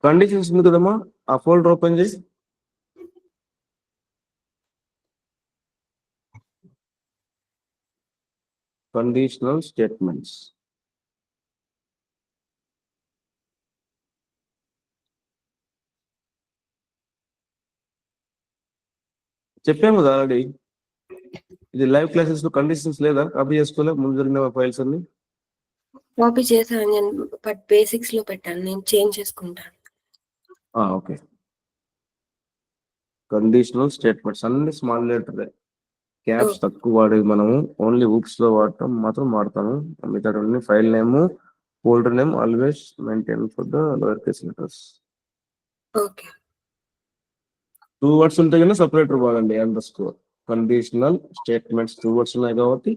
Conditions ఉంది కదమ్మా, ఆ ఫోల్డర్ ఓపెన్ చేసి కండిషనల్ స్టేట్మెంట్స్. చెప్పాము కదా ఆల్రెడీ, ఇది లైవ్ క్లాసెస్ లో కండిషన్స్ లేదా, కాపీ చేసుకోలే ముందు జరిగిన ఫైల్స్ అన్ని. కాపీ చేశాను నేను, బట్ బేసిక్స్ లో పెట్టాను, నేను చేంజ్ చేసుకుంటాను. ఓకే. కండిషనల్ స్టేట్మెంట్స్ అన్ని స్మాల్ లెటర్, క్యాప్స్ తక్కువ వాడేది మనము, ఓన్లీ బుక్స్ లో వాడటం మాత్రం వాడతాము. మిగతా file name, folder name always maintain for the lower case letters. Okay. 2 words ఉంటే కన్నా సపరేటర్ వాడండి, underscore. Conditional statements 2 words ఉన్నాయి కాబట్టి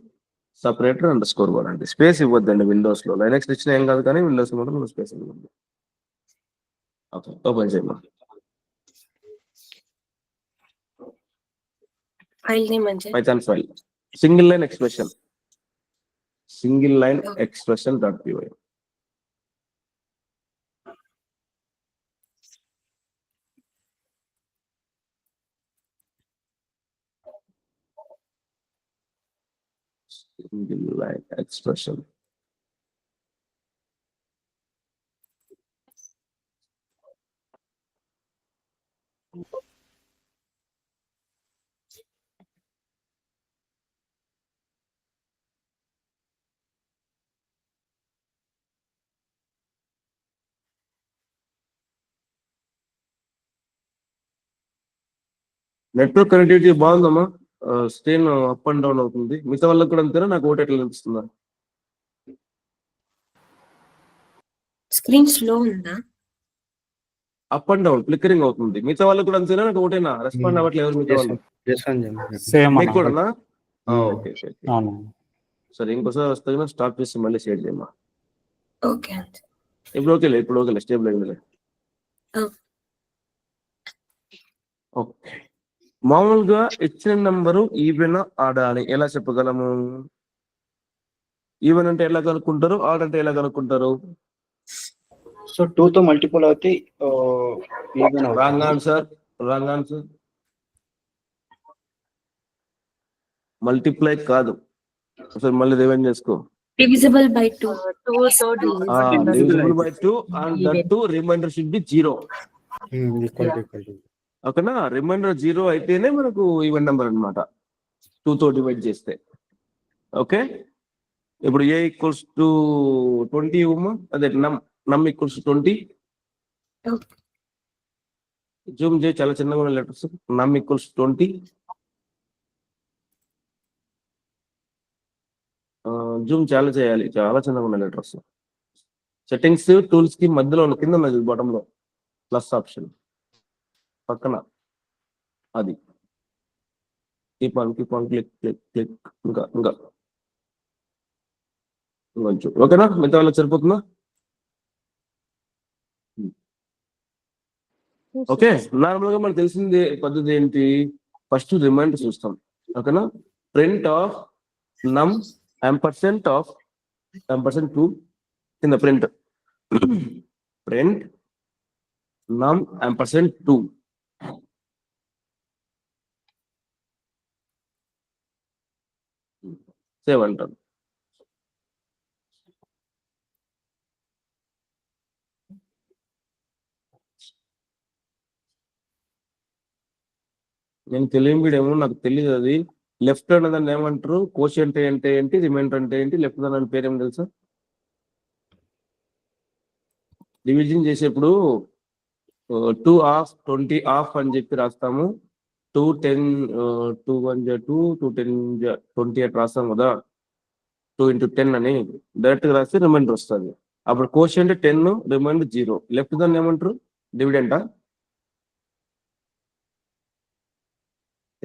సపరేటర్ అండర్ స్కోర్ వాడండి. స్పేస్ ఇవ్వద్దండి విండోస్ లో. లైనక్స్ ఇచ్చిన ఏం కాదు, కానీ విండోస్ లో మాత్రం స్పేస్ ఇవ్వండి. ఓకే, ఓపెన్ చేయమ్మా. ఫైల్ నేమ్ అంటే Python file, single line expression, single line expression .py. Single line expression. Network connectivity బాగుందమ్మా? స్క్రీన్ అప్ అండ్ డౌన్ అవుతుంది. మిగతా వాళ్ళకి కూడా అంతేనా, నాకు ఒకటి ఎట్లా అనిపిస్తుందా? స్క్రీన్ స్లో ఉందా? అప్ అండ్ డౌన్ ఫ్లిక్కరింగ్ అవుతుంది. మిగతా వాళ్ళకి కూడా అంతేనా, నాకు ఒకటేనా? రెస్పాండ్ అవ్వట్లేదు ఎవరు మిగతా వాళ్ళు? మీకు కూడానా? ఓకే. సరే, ఇంకోసారి వస్తే స్టాప్ చేసి మళ్ళీ షేర్ చేయమ్మా. ఓకే. ఇప్పుడు ఓకేలే, స్టేబుల్ అయిందిలే. ఓకే. మామూలుగా ఇచ్చిన నంబరు ఈవెన్ ఆడా అని ఎలా చెప్పగలము? ఈవెన్ అంటే ఎలా కనుక్కుంటారు, ఆడ్ అంటే ఎలా కనుక్కుంటారు? సో 2 తో మల్టిపుల్ అవుతే ఈవెన్ అవుతుంది. Wrong answer. మల్టిప్లై కాదు, అసలు మళ్ళీ రివైండ్ చేసుకో. Divisible by 2. Divisible by 2 and that to remainder should be 0. ఓకేనా? రిమైండర్ 0 అయితేనే మనకు ఈవెన్ నెంబర్ అన్నమాట, 2 తో డివైడ్ చేస్తే. ఓకే, ఇప్పుడు a ఈక్వల్స్ టు 20 ఇవ్వమ్మా. అదే నమ్ ఈక్వల్స్ టు 20. జూమ్ చేయి, చాలా చిన్నగా ఉన్న లెటర్స్. నమ్ ఈక్వల్స్ 20. జూమ్ చాలా చేయాలి, చాలా చిన్నగా ఉన్న లెటర్స్. సెట్టింగ్స్ టూల్స్ కి మధ్యలో ఉన్న కింద ఉన్నది బాటమ్ లో ప్లస్ ఆప్షన్ పక్కన, అది కీప్ ఆన్ క్లిక్. ఇంకా కొంచెం ఓకేనా? మిగతా వాళ్ళకి సరిపోతుందా? ఓకే. నార్మల్ గా మనకు తెలిసింది పద్ధతి ఏంటి? ఫస్ట్ రిమైండర్ చూస్తాం. ఓకేనా? ప్రింట్ ఆఫ్ నమ్ ampersand of ampersand 2 కింద ప్రింట్ num ampersand 2. సేవ్ అంటారు. నేను తెలియడేమో, నాకు తెలియదు అది. లెఫ్ట్ అనే దాన్ని ఏమంటారు? కోషియంట్ అంటే ఏంటి, రిమైండర్ అంటే ఏంటి, లెఫ్ట్ దాని పేరు ఏమి తెలుసా? డివిజన్ చేసేప్పుడు 2 ఆఫ్ 20 ఆఫ్ అని చెప్పి రాస్తాము. 2 10 2 1 2 2 10 20 అట్ రాస్తాం కదా, 2 into 10 అని డైరెక్ట్ గా రాస్తే రిమైండర్ వస్తుంది. అప్పుడు కోషియంట్ 10, రిమైండర్ 0. లెఫ్ట్ దాన్ని ఏమంటారు? డివిడెంటా?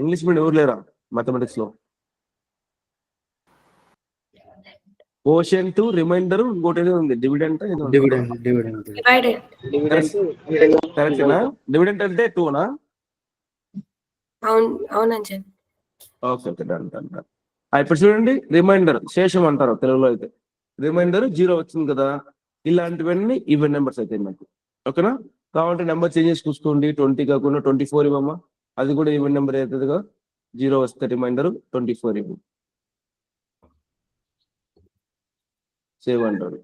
ఇంగ్లీష్ మీడియం ఎవరు లేరా మ్యాథమెటిక్స్ లో? కోషియంట్, రిమైండర్, ఇంకోటి ఏదో ఉంది, డివిడెంట్. కరెక్టేనా? డివిడెంట్ అంటే 2నా? అవునండి. Okay, done. ఇప్పుడు చూడండి, రిమైండర్ శేషం అంటారు తెలుగులో అయితే. రిమైండర్ 0 వచ్చింది కదా, ఇలాంటివన్నీ ఈవెన్ నెంబర్స్ అయితే నాకు. ఓకేనా? కావాలంటే నెంబర్ చేంజ్ చేసి చూసుకోండి. 20 కాకుండా 24 ఇవ్వమ్మా. అది కూడా ఈవెన్ నెంబర్ అవుతుందిగా. 0 వస్తే రిమైండర్ 24 ఇవ్వు. సేవ్ అంటాడు.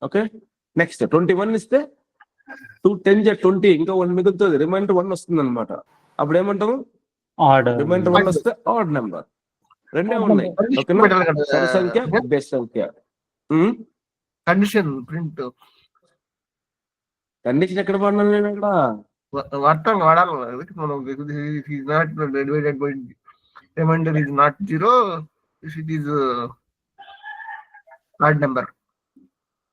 ఓకే, నెక్స్ట్ 21 ఇస్తే 2 10 20 ఇంకా 1 మిగులుతుంది. రిమైండర్ 1 వస్తుంది అనమాట. అప్పుడు ఏమంటాము? ఆర్డర్ రిమైండర్ 1 వస్తే ఆడ్ నెంబర్. రెండే ఉన్నాయి. ఓకేనా? సరి సంఖ్య బేస్ సంఖ్య. కండిషన్ ప్రింట్ కండిషన్ ఎక్కడ పడినాను నేను అక్కడ? వాడతాం వాడాలి మనం. Naught divided by reminder is not 0 if it is odd number.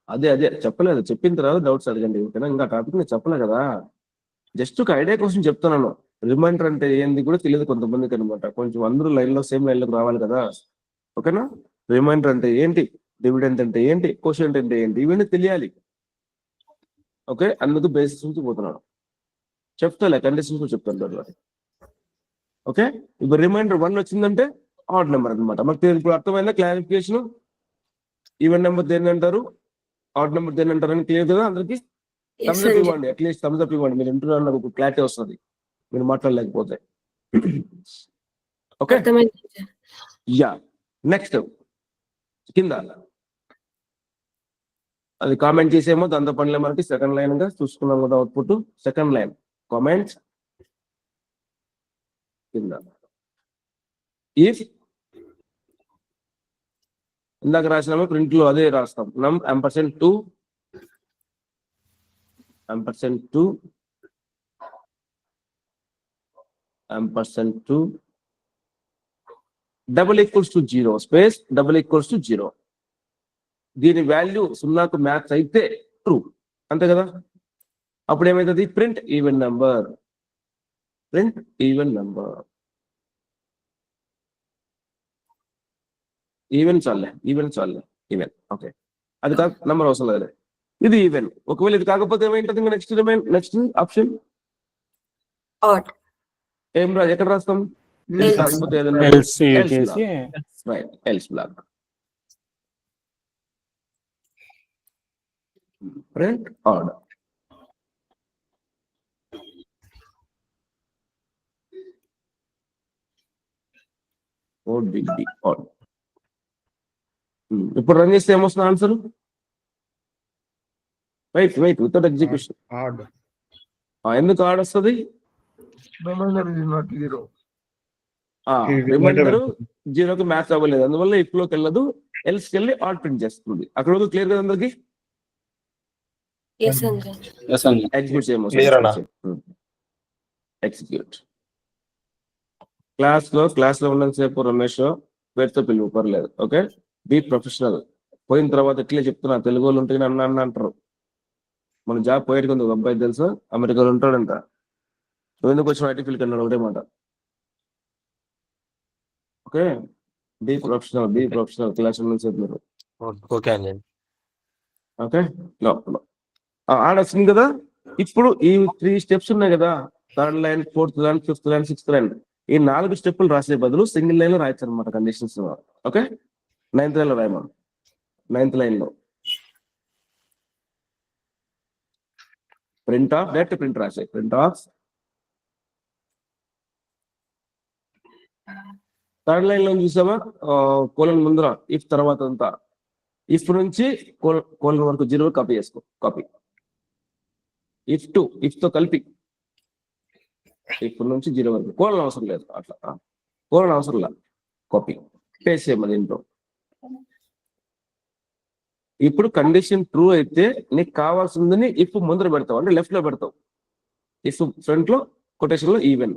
అదే చెప్పలేదు. చెప్పిన తర్వాత డౌట్స్ అడగండి. ఓకేనా? ఇంకా టాపిక్ నేను చెప్పలే కదా, జస్ట్ ఒక ఐడియా కోసం చెప్తున్నాను. రిమైండర్ అంటే ఏంది కూడా తెలియదు కొంతమందికి అనమాట. కొంచెం అందరూ లైన్లో సేమ్ లైన్లోకి రావాలి కదా. ఓకేనా? రిమైండర్ అంటే ఏంటి, డివిడెంట్ అంటే ఏంటి, కోషంట్ అంటే ఏంటి, ఇవన్నీ తెలియాలి. ఓకే, అందుకు బేసిక్స్ నుంచి పోతున్నాను. చెప్తాలే, కండిషన్స్ కూడా చెప్తాను తర్వాత. ఓకే, ఇప్పుడు రిమైండర్ 1 వచ్చిందంటే ఆడ్ నెంబర్ అనమాట. మనకి ఇప్పుడు అర్థమైందా క్లారిఫికేషన్? ఈవెన్ నెంబర్ దేన్ని అంటారు, ఆడ్ నెంబర్ దేన్ని అంటారు అని క్లియర్ కదా అందరికి? Yes, thumbs up Sanjay. ఇవ్వండి, అట్లీస్ట్ థమ్స్ అప్ ఇవ్వండి. మీరు ఇంటర్వ్యూ నాకు క్లారిటీ వస్తుంది మీరు మాట్లాడలేకపోతే. ఓకే, అర్థమైంది సార్. యా. నెక్స్ట్ కింద అది కామెంట్ చేసేమో దాంతో పనిలే. మనకి సెకండ్ లైన్ గా చూసుకున్నాం కదా అవుట్పుట్. సెకండ్ లైన్ కామెంట్స్ కింద ఇఫ్ ఇందాక రాసినామో ప్రింట్ లో అదే రాస్తాం. నమ్ %2 double equals to 0 space double equals to 0. దీని వాల్యూ 0కు మ్యాచ్ అయితే ట్రూ, అంతే కదా? అప్పుడు ఏమైతుంది? Print even number. ఈవెన్ చాలే. ఈవెన్. ఓకే, అది కాదు నెంబర్ అవసరం లేదు. ఇది ఈవెన్. ఒకవేళ ఇది కాకపోతే ఏమైంటుంది? Next option add. ఏం రా, ఎక్కడ రాస్తాం? ఇది Else. కాకపోతే ఏదైనా ఎల్స్ else చేసి right, else block. Print odd. odd. ఇప్పుడు రన్ చేస్తే ఏమొస్తుంది answer? Wait without execution. Odd. ఎందుకు ఆడ్ వస్తుంది? Remainder is not 0. రిమైండర్ 0కి మ్యాచ్ అవ్వలేదు, అందువల్ల ఇఫ్ లోకి వెళ్ళదు, ఎల్స్కి వెళ్ళి ఆడ్ ప్రింట్ చేస్తుంది. అక్కడ వరకు క్లియర్ కదా అందరికి? Yes, Sanjay. ఎగ్జిక్యూట్ చేయమో. ఎగ్జిక్యూట్. క్లాస్ లో ఉన్నంతసేపు రమేష్ పేరుతో పిలువు, పర్లేదు. Okay, be professional. పోయిన తర్వాత ఇట్లే చెప్తున్నా, తెలుగు వాళ్ళు ఉంటే అన్న అంటారు. మన జాబ్ పోయేది కొంత అబ్బాయి తెలుసు, అమెరికాలో ఉంటాడంట. నువ్వు ఎందుకు వచ్చిన ఐటీ ఫీల్డ్ అన్నాడు ఒకటే మాట. ఓకే, బీ ప్రొఫెషనల్ క్లాస్ ఉన్నంతసేపు మీరు. ఓకే అండి. ఓకే, ఆడొచ్చింది కదా. ఇప్పుడు ఈ 3 స్టెప్స్ ఉన్నాయి కదా, 3rd line, 4th line, 5th line, 6th line. ఈ 4 స్టెప్పులు రాసే బదులు సింగిల్ లైన్ లో రాయొచ్చు అనమాట కండిషన్స్. ఓకే, 9th లైన్ లో రాయమను. 9th లైన్ లో ప్రింట్ ఆఫ్, డైరెక్ట్ ప్రింట్ రాసే. ప్రింట్ ఆఫ్ 3rd లైన్ లో చూసావా, కోలన్ ముందర ఇఫ్ తర్వాత అంతా ఇఫ్ నుంచి కోలన్ వరకు 0 కాపీ చేసుకో. కాపీ ఇఫ్ తో కలిపి ఇఫ్ నుంచి 0 వరకు. కోలన్ అవసరం లేదు, అట్లా కోలన్ అవసరం లేదు. కాపీ పేస్ట్ చేయమని దీంట్లో. ఇప్పుడు కండిషన్ ట్రూ అయితే నీకు కావాల్సిందని ఇఫ్ ముందర పెడతావు, అంటే లెఫ్ట్ లో పెడతావు. ఇఫ్ ఫ్రంట్ లో కొటేషన్ లో ఈవెన్,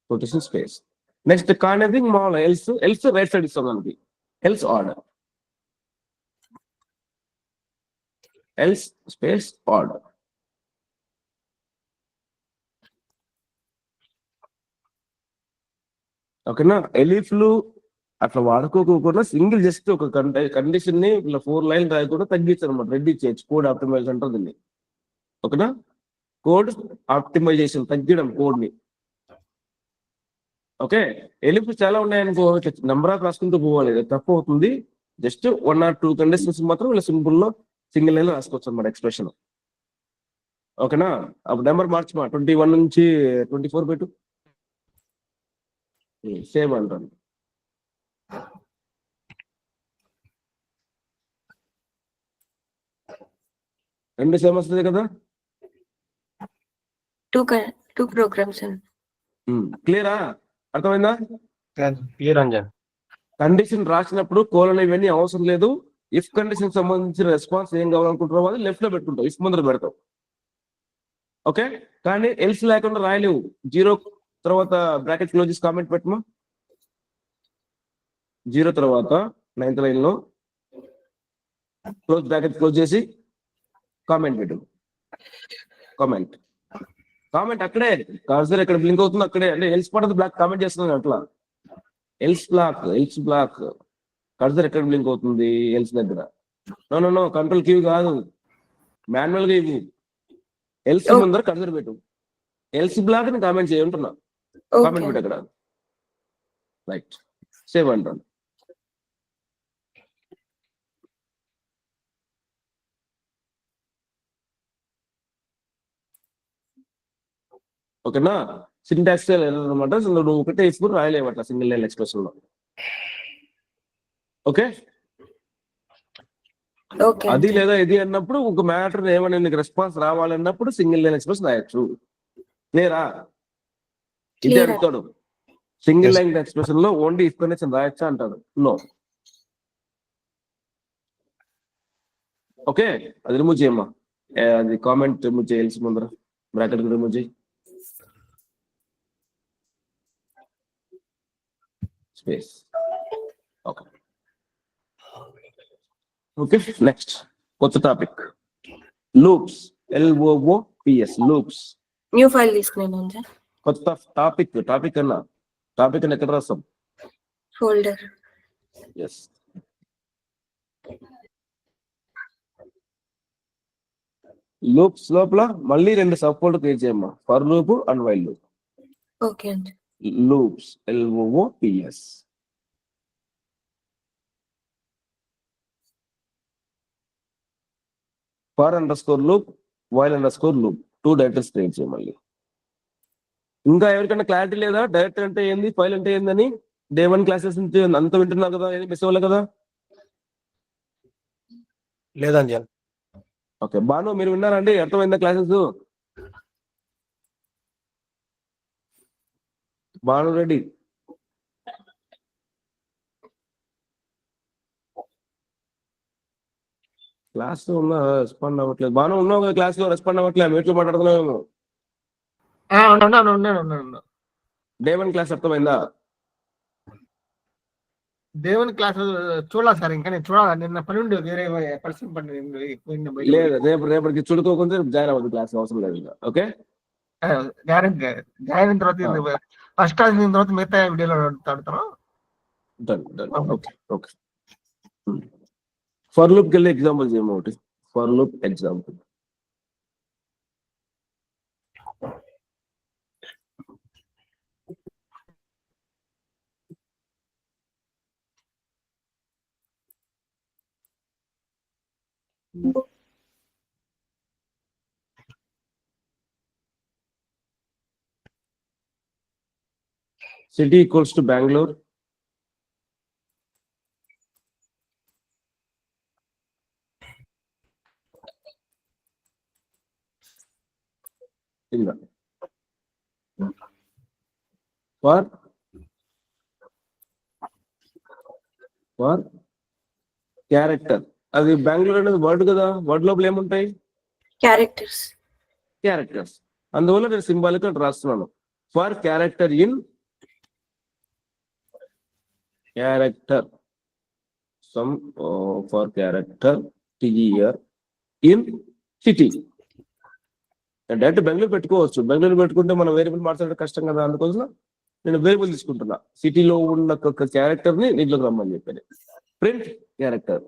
కొటేషన్ స్పేస్. నెక్స్ట్ కానేది మామూలు ఎల్స్ రైట్ సైడ్ ఇస్తాం దానికి. Else order, else space order. ఓకేనా? ఎలిఫ్లు అట్లా వాడుకోకుండా సింగిల్ జస్ట్ ఒక కండిషన్ ని ఇలా 4 లైన్ రాయకుండా తగ్గించారు అనమాట. రెడ్డి చేయొచ్చు కోడ్ ఆప్టిమైజేషన్ అంటారు దీన్ని. ఓకేనా, కోడ్ ఆప్టిమైజేషన్, తగ్గించడం కోడ్ ని. ఓకే, ఎలిప్స్ చాలా ఉన్నాయనుకో, నెంబర్ ఆఫ్ రాసుకుంటూ పోవాలి, తప్పు అవుతుంది. జస్ట్ 1 or 2 కండిషన్స్ మాత్రం ఇలా సింపుల్ లో సింగిల్ లైన్ లో రాసుకోవచ్చు అనమాట ఎక్స్ప్రెషన్. ఓకేనా, అప్పుడు నెంబర్ మార్చమా 21 నుంచి 24 పెట్టు, సేమ్ అంటాను. రెండు సేమ్ వస్తుంది కదా. 2 ప్రోగ్రామ్స్ అండి. క్లియరా, అర్థమైందా? క్లియర్ అంజన్. కండిషన్ రాసినప్పుడు కోలన్ ఇవన్నీ అవసరం లేదు. ఇఫ్ కండిషన్ సంబంధించిన రెస్పాన్స్ ఏం కావాలనుకుంటున్నావు అది లెఫ్ట్ లో పెట్టుకుంటావు, ఇఫ్ ముందర పెడతావు. ఓకే, కానీ ఎల్స్ లేకుండా రాయలేవు. 0 తర్వాత బ్రాకెట్ క్లోజ్ చేసి కామెంట్ పెట్టమా. 0 తర్వాత 9th లైన్ లో క్లోజ్ బ్రాకెట్ క్లోజ్ చేసి కామెంట్ పెట్టు. కామెంట్ అక్కడే, కర్సర్ ఎక్కడ బ్లింక్ అవుతుందో అక్కడే, అంటే ఎల్స్ పడదు బ్లాక్ కామెంట్ చేస్తున్నాను అట్లా. ఎల్స్ బ్లాక్ కర్సర్ ఎక్కడ బ్లింక్ అవుతుంది, ఎల్స్ దగ్గర. నో కంట్రోల్ కీ కాదు, మాన్యువల్ గా ఇవ్వు. ఎల్స్ ముందర కర్సర్ పెట్టు, ఎల్స్ బ్లాక్ ని కామెంట్ చేయంటున్నా. కామెంట్ పెట్టు అక్కడ. రైట్, సేవ్ అంటాను. ఓకేనా, సింటాక్స్ అనమాట. నువ్వు ఒకటే ఇసుకుని రాయలేమట సింగిల్ లైన్ ఎక్స్ప్రెషన్ లో. ఓకే, అది లేదా ఇది అన్నప్పుడు ఒక మ్యాటర్ ఏమైనా నీకు రెస్పాన్స్ రావాలన్నప్పుడు సింగిల్ లైన్ ఎక్స్ప్రెషన్ రాయొచ్చు. క్లియరా? ఇది అడుగుతాడు, సింగిల్ లైన్ ఎక్స్ప్రెషన్ లో ఓన్లీ ఇఫ్ కండిషన్ రాయొచ్చా అంటాడు. నో. ఓకే, అది రిమూవ్ చేయమ్మా. అది కామెంట్ రిమూవ్ చేయాల్సి ముందర బ్రాకెట్ రిమూవ్ చేయి. స్పేస్. ఓకే ఓకే, నెక్స్ట్ కొత్త topic, loops. LOOPS, loops. New file తీసుకున్నాను సార్. కొత్త టాపిక్ అన్నా, టాపిక్ అని ఎక్కడ రాస్తాం? ఫోల్డర్. ఎస్. లూప్స్ లోపల మళ్ళీ 2 సబ్ ఫోల్డర్ క్రియేట్ చేయమ్మా, for loop and while loop. Okay అండి. Loops LOOPS. For underscore loop, while underscore loop, 2 directories create చేయ. మళ్ళీ ఇంకా ఎవరికైనా క్లారిటీ లేదా డైరెక్టర్ అంటే ఏంది, ఫైల్ అంటే ఏందని? డే 1 క్లాసెస్ నుంచి అంత వింటున్నారు కదా, ఏది మిస్ అవ్వలే కదా? లేదంజన్. ఓకే, బాను మీరు విన్నారండి, అర్థమైందా క్లాసెస్? బాను రెడ్డి, క్లాస్ లో ఉన్నా రెస్పాండ్ అవ్వట్లేదు. బాను ఉన్నావు కదా క్లాస్ లో, రెస్పాండ్ అవ్వట్లేదు, మీట్లో మాట్లాడుతున్నాము. ఉన్నాను. డే 1 క్లాస్ అర్థమైందా? దేవుని క్లాస్ చూడాలి సార్, ఇంకా నేను చూడాలి. నిన్న పని ఉండి వేరే పర్సన్ పని లేదు, రేపటికి చుడుకోకుండా జాయిన్ అవ్వదు క్లాస్, అవసరం లేదు ఇంకా. ఓకే, గ్యారెంటీ జాయిన్ అయిన తర్వాత ఫస్ట్ క్లాస్ అయిన తర్వాత మిగతా వీడియోలో అడుగుతాను. డన్. ఓకే. ఫర్ లూప్కి వెళ్ళి ఎగ్జాంపుల్ చేయము ఒకటి. For loop example. City equals to Bangalore. For character, అది బెంగళూరు అనేది వర్డ్ కదా, వర్డ్ లోపల ఏముంటాయి? క్యారెక్టర్స్. అందువల్ల నేను సింబాలిక్ అని రాస్తున్నాను. For character in character, some for character TER in city. Direct Bengaluru పెట్టుకోవచ్చు, బెంగళూరు పెట్టుకుంటే మనం వేరియబుల్ మార్చడం కష్టం కదా, అందుకోసం నేను వేరియబుల్ తీసుకుంటున్నా. సిటీలో ఉన్న ఒక క్యారెక్టర్ ని దీంట్లోకి రమ్మని చెప్పాను. Print character.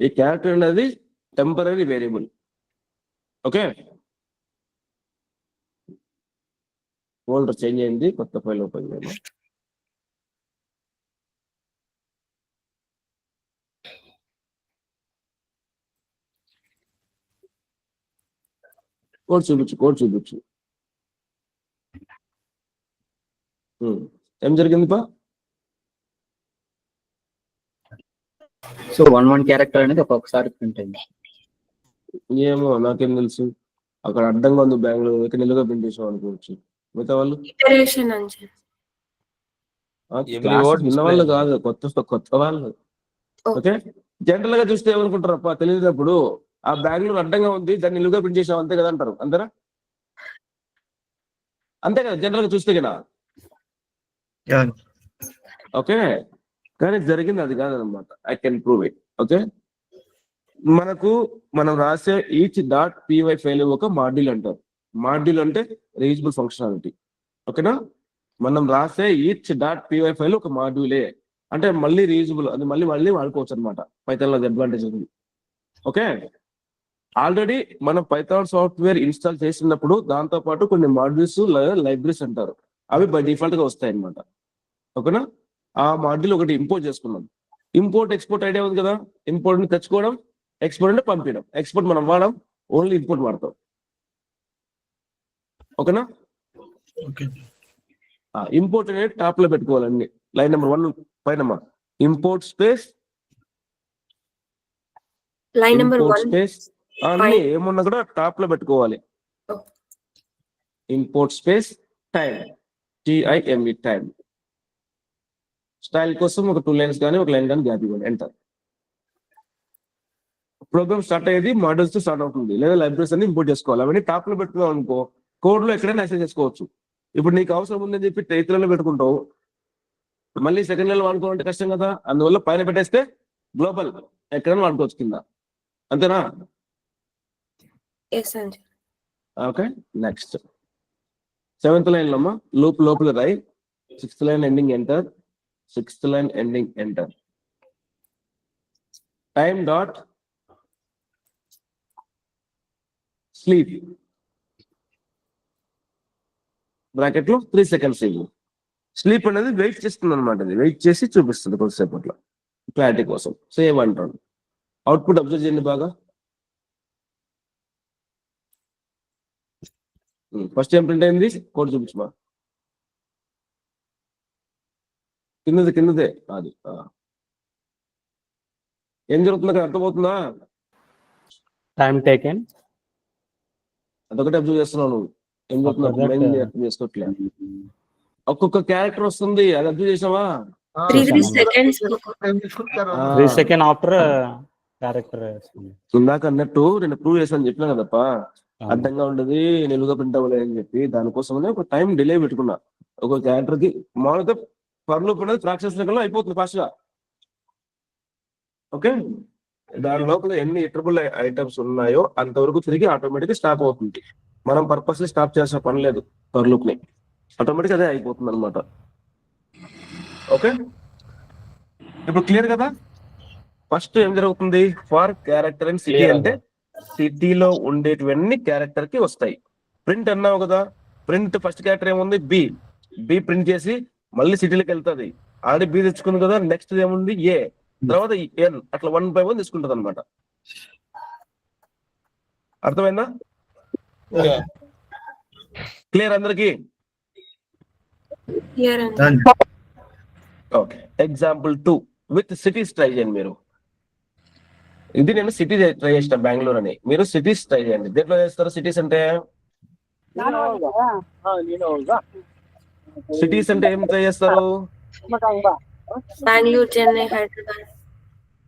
ఈ క్యారెక్టర్ అనేది temporary variable. Okay, folder change అయింది, కొత్త ఫైల్ ఓపెన్ చేయాలి. కోడ్ చూపించు. ఏం జరిగింది పా? సో 1 క్యారెక్టర్ అనేది ఒక్కొక్కసారి ప్రింట్ అయింది. ఏమో నాకేం తెలుసు. అక్కడ అడ్డంగా ఉంది బెంగళూరు, ఇక్కడ నిలుగా ప్రింట్ చేసాం అనుకోవచ్చు. మిగతా వాళ్ళు ఇటరేషన్ అంజన్. క్లాస్ విన్న వాళ్ళు కాదు, కొత్త వాళ్ళు. ఓకే, జనరల్ గా చూస్తే ఏమనుకుంటారప్ప తెలియనప్పుడు ఆ బెంగళూరు అడ్డంగా ఉంది, దాన్ని నిలుగా ప్రింట్ చేసాం అంతే కదా అంటారు. అంతేనా? అంతే కదా జనరల్ గా చూస్తే కదా. ఓకే, కానీ జరిగింది అది కాదనమాట. I can prove it. Okay, మనం రాసే ఈచ్ డాట్ పీవై ఫైల్ ఒక మాడ్యూల్ అంటారు. మాడ్యూల్ అంటే రీయూజబుల్ ఫంక్షనాలిటీ. ఓకేనా? మనం రాసే ఈచ్ డాట్ పీవై ఫైల్ ఒక మాడ్యూలే, అంటే మళ్ళీ రీయూజబుల్, అది మళ్ళీ వాడుకోవచ్చు అనమాట. పైథాన్ లో అడ్వాంటేజ్ ఉంది. ఓకే, ఆల్రెడీ మనం పైథాన్ సాఫ్ట్వేర్ ఇన్స్టాల్ చేసినప్పుడు దాంతో పాటు కొన్ని మాడ్యూల్స్ లైబ్రరీస్ అంటారు, అవి బై డిఫాల్ట్ గా వస్తాయి అనమాట. ఓకేనా? ఆ మాడ్యూల్ ఒకటి ఇంపోర్ట్ చేసుకున్నాం. ఇంపోర్ట్ ఎక్స్పోర్ట్ ఐడియా ఉంది కదా. ఇంపోర్ట్ ని తెచ్చుకోవడం, ఎక్స్పోర్ట్ అంటే పంపించడం. ఎక్స్పోర్ట్ మనం వాడడం, ఓన్లీ ఇంపోర్ట్ వాడతాం. ఓకేనా? ఇంపోర్ట్ అనేది టాప్ లో పెట్టుకోవాలండి. లైన్ నెంబర్ 1 పైన import space, line number 1 space అన్ని ఏమున్నా కూడా టాప్ లో పెట్టుకోవాలి. Import space time, TIME time. Style కోసం ఒక 2 లైన్స్ కానీ ఒక లైన్ కానీ గ్యాప్ ఇవ్వండి. ఎంటర్. ప్రోగ్రామ్ స్టార్ట్ అయ్యేది మాడ్యూల్స్ తో స్టార్ట్ అవుతుంది, లేదా లైబ్రరీస్ అన్ని ఇంపోర్ట్ చేసుకోవాలి. అవన్నీ టాప్ లో పెట్టుకున్నాం అనుకో, కోడ్ లో ఎక్కడైనా యాక్సెస్ చేసుకోవచ్చు. ఇప్పుడు నీకు అవసరం ఉందని చెప్పి 8th లైన్ లో పెట్టుకుంటావు, మళ్ళీ 2nd లైన్ లో వాడుకోవాలంటే కష్టం కదా. అందువల్ల పైన పెట్టేస్తే గ్లోబల్ ఎక్కడైనా వాడుకోవచ్చు కింద. అంతేనా? Yes Anjan. Okay, next 7th line లో అమ్మా లూప్ లోపల రాయి. 6th line ending enter. 6th line ending enter. Time dot sleep bracket లో 3 seconds ఇవ్వు. స్లీప్ అనేది వెయిట్ చేస్తుంది అనమాట. ఇది వెయిట్ చేసి చూపిస్తుంది కొద్దిసేపట్లో క్లారిటీ కోసం. సేవ్ అంటాడు. అవుట్పుట్ అబ్జర్వ్ చేయండి బాగా. ఫస్ట్ ఏం ప్రింట్ అయింది? కోడ్ చూపించమా. కిందదే అది. ఏం జరుగుతుందో అక్కడ అర్థమవుతుందా? Time taken. అదొకటి అబ్జర్వ్ చేస్తున్నావు నువ్వు. ఏం జరుగుతుందో అర్థం చేసుకోవట్లే. ఒక్కొక్క క్యారెక్టర్ వస్తుంది, అది అబ్జర్వ్ చేసావా? 3 seconds. 3 seconds after character. ఇందాక అన్నట్టు నేను ప్రూవ్ చేసాను చెప్పినా కదప్ప, అడ్డంగా ఉండదు నిలువుగా ప్రింట్ అవ్వలేదు అని చెప్పి. దానికోసమనే ఒక టైం డిలే పెట్టుకున్నా. ఒక క్యారెక్టర్ కి మామూలుగా ఫర్ లూప్ అనేది ఫ్రాక్షన్స్ లెక్కలో అయిపోతుంది ఫాస్ట్ గా. ఓకే, దాని లోపల ఎన్ని ఇటరబుల్ ఐటమ్స్ ఉన్నాయో అంతవరకు తిరిగి ఆటోమేటిక్ స్టాప్ అవుతుంది. మనం పర్పస్ స్టాప్ చేయాల్సిన పని లేదు. ఫర్ లూప్ ని ఆటోమేటిక్ అదే అయిపోతుంది అనమాట. ఓకే, ఇప్పుడు క్లియర్ కదా? ఫస్ట్ ఏం జరుగుతుంది? ఫర్ క్యారెక్టర్ అండ్ సిటీ అంటే సిటీలో ఉండేటివన్నీ క్యారెక్టర్ కి వస్తాయి. ప్రింట్ అన్నావు కదా, ప్రింట్ ఫస్ట్ క్యారెక్టర్ ఏముంది? బి ప్రింట్ చేసి మళ్ళీ సిటీలోకి వెళ్తుంది. ఆల్రెడీ బి తెచ్చుకుంది కదా. నెక్స్ట్ ఏముంది? ఏ, తర్వాత ఎన్, అట్లా 1 by 1 తీసుకుంటది అనమాట. అర్థమైందా? క్లియర్ అందరికి? Okay, example 2 with cities try చేయండి మీరు. ఇది నేను సిటీ ట్రై చేసిన బెంగళూరు అని. మీరు సిటీస్ ట్రై చేయండి. దేంట్లో చేస్తారు సిటీస్ అంటే? సిటీస్ అంటే ఏం ట్రై చేస్తారు? బెంగళూరు, చెన్నై, హైదరాబాద్.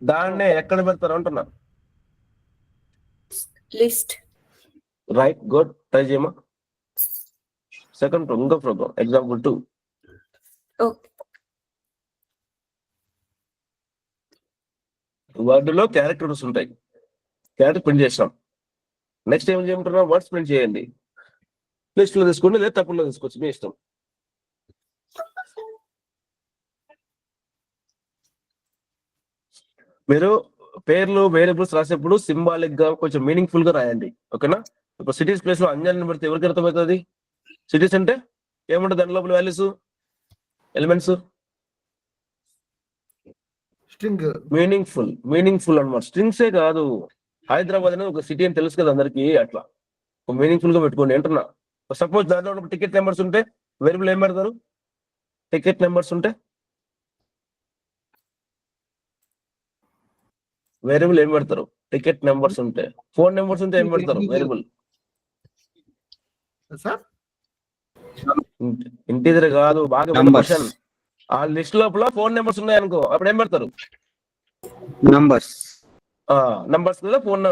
దాన్నే ఎక్కడ పెడతారు అంటున్నా. లిస్ట్. Right, good. ట్రై చేయమా. సెకండ్ ఇంకో ప్రోగ్రామ్ ఎగ్జాంపుల్ 2. వర్డ్ లో క్యారెక్టర్స్ ఉంటాయి. క్యారెక్టర్ ప్రింట్ చేస్తాం. నెక్స్ట్ ఏం చేయమంటున్నా, వర్డ్స్ ప్రింట్ చేయండి. లిస్ట్ లో తీసుకోండి లేదా తప్పుల్లో తీసుకోవచ్చు, మీ ఇష్టం. మీరు పేర్లు వేరియబుల్స్ రాసేప్పుడు సింబాలిక్ గా కొంచెం మీనింగ్ఫుల్ గా రాయండి, ఓకేనా? ఇప్పుడు సిటీస్ ప్లేస్ లో అంజన్ పెడితే ఎవరికి అర్థమవుతుంది? సిటీస్ అంటే ఏముంటుంది దాని లోపల వాల్యూస్, ఎలిమెంట్స్? స్ట్రింగ్ మీనింగ్ఫుల్ అనమాట. స్ట్రింగ్సే కాదు, హైదరాబాద్ అనేది ఒక సిటీ అని తెలుసు కదా అందరికి, అట్లా మీనింగ్ఫుల్ గా పెట్టుకోండి అంటున్నా. సపోజ్ దాంట్లో టికెట్ నెంబర్స్ ఉంటే వేరియబుల్ ఏం పెడతారు? టికెట్ నెంబర్స్ ఉంటే వేరియబుల్ ఏం పెడతారు? టికెట్ నెంబర్స్ ఉంటే. ఫోన్ నెంబర్స్ ఉంటే ఏం పెడతారు? వేరియబుల్. సార్ ఇంటీజర్ కాదు, బాగా Numbers. క్వశ్చన్. ఆ లిస్ట్ లోపల ఫోన్ నెంబర్స్ ఉన్నాయనుకో, అప్పుడు ఏం పెడతారు? నంబర్స్. నంబర్స్ కదా, ఫోన్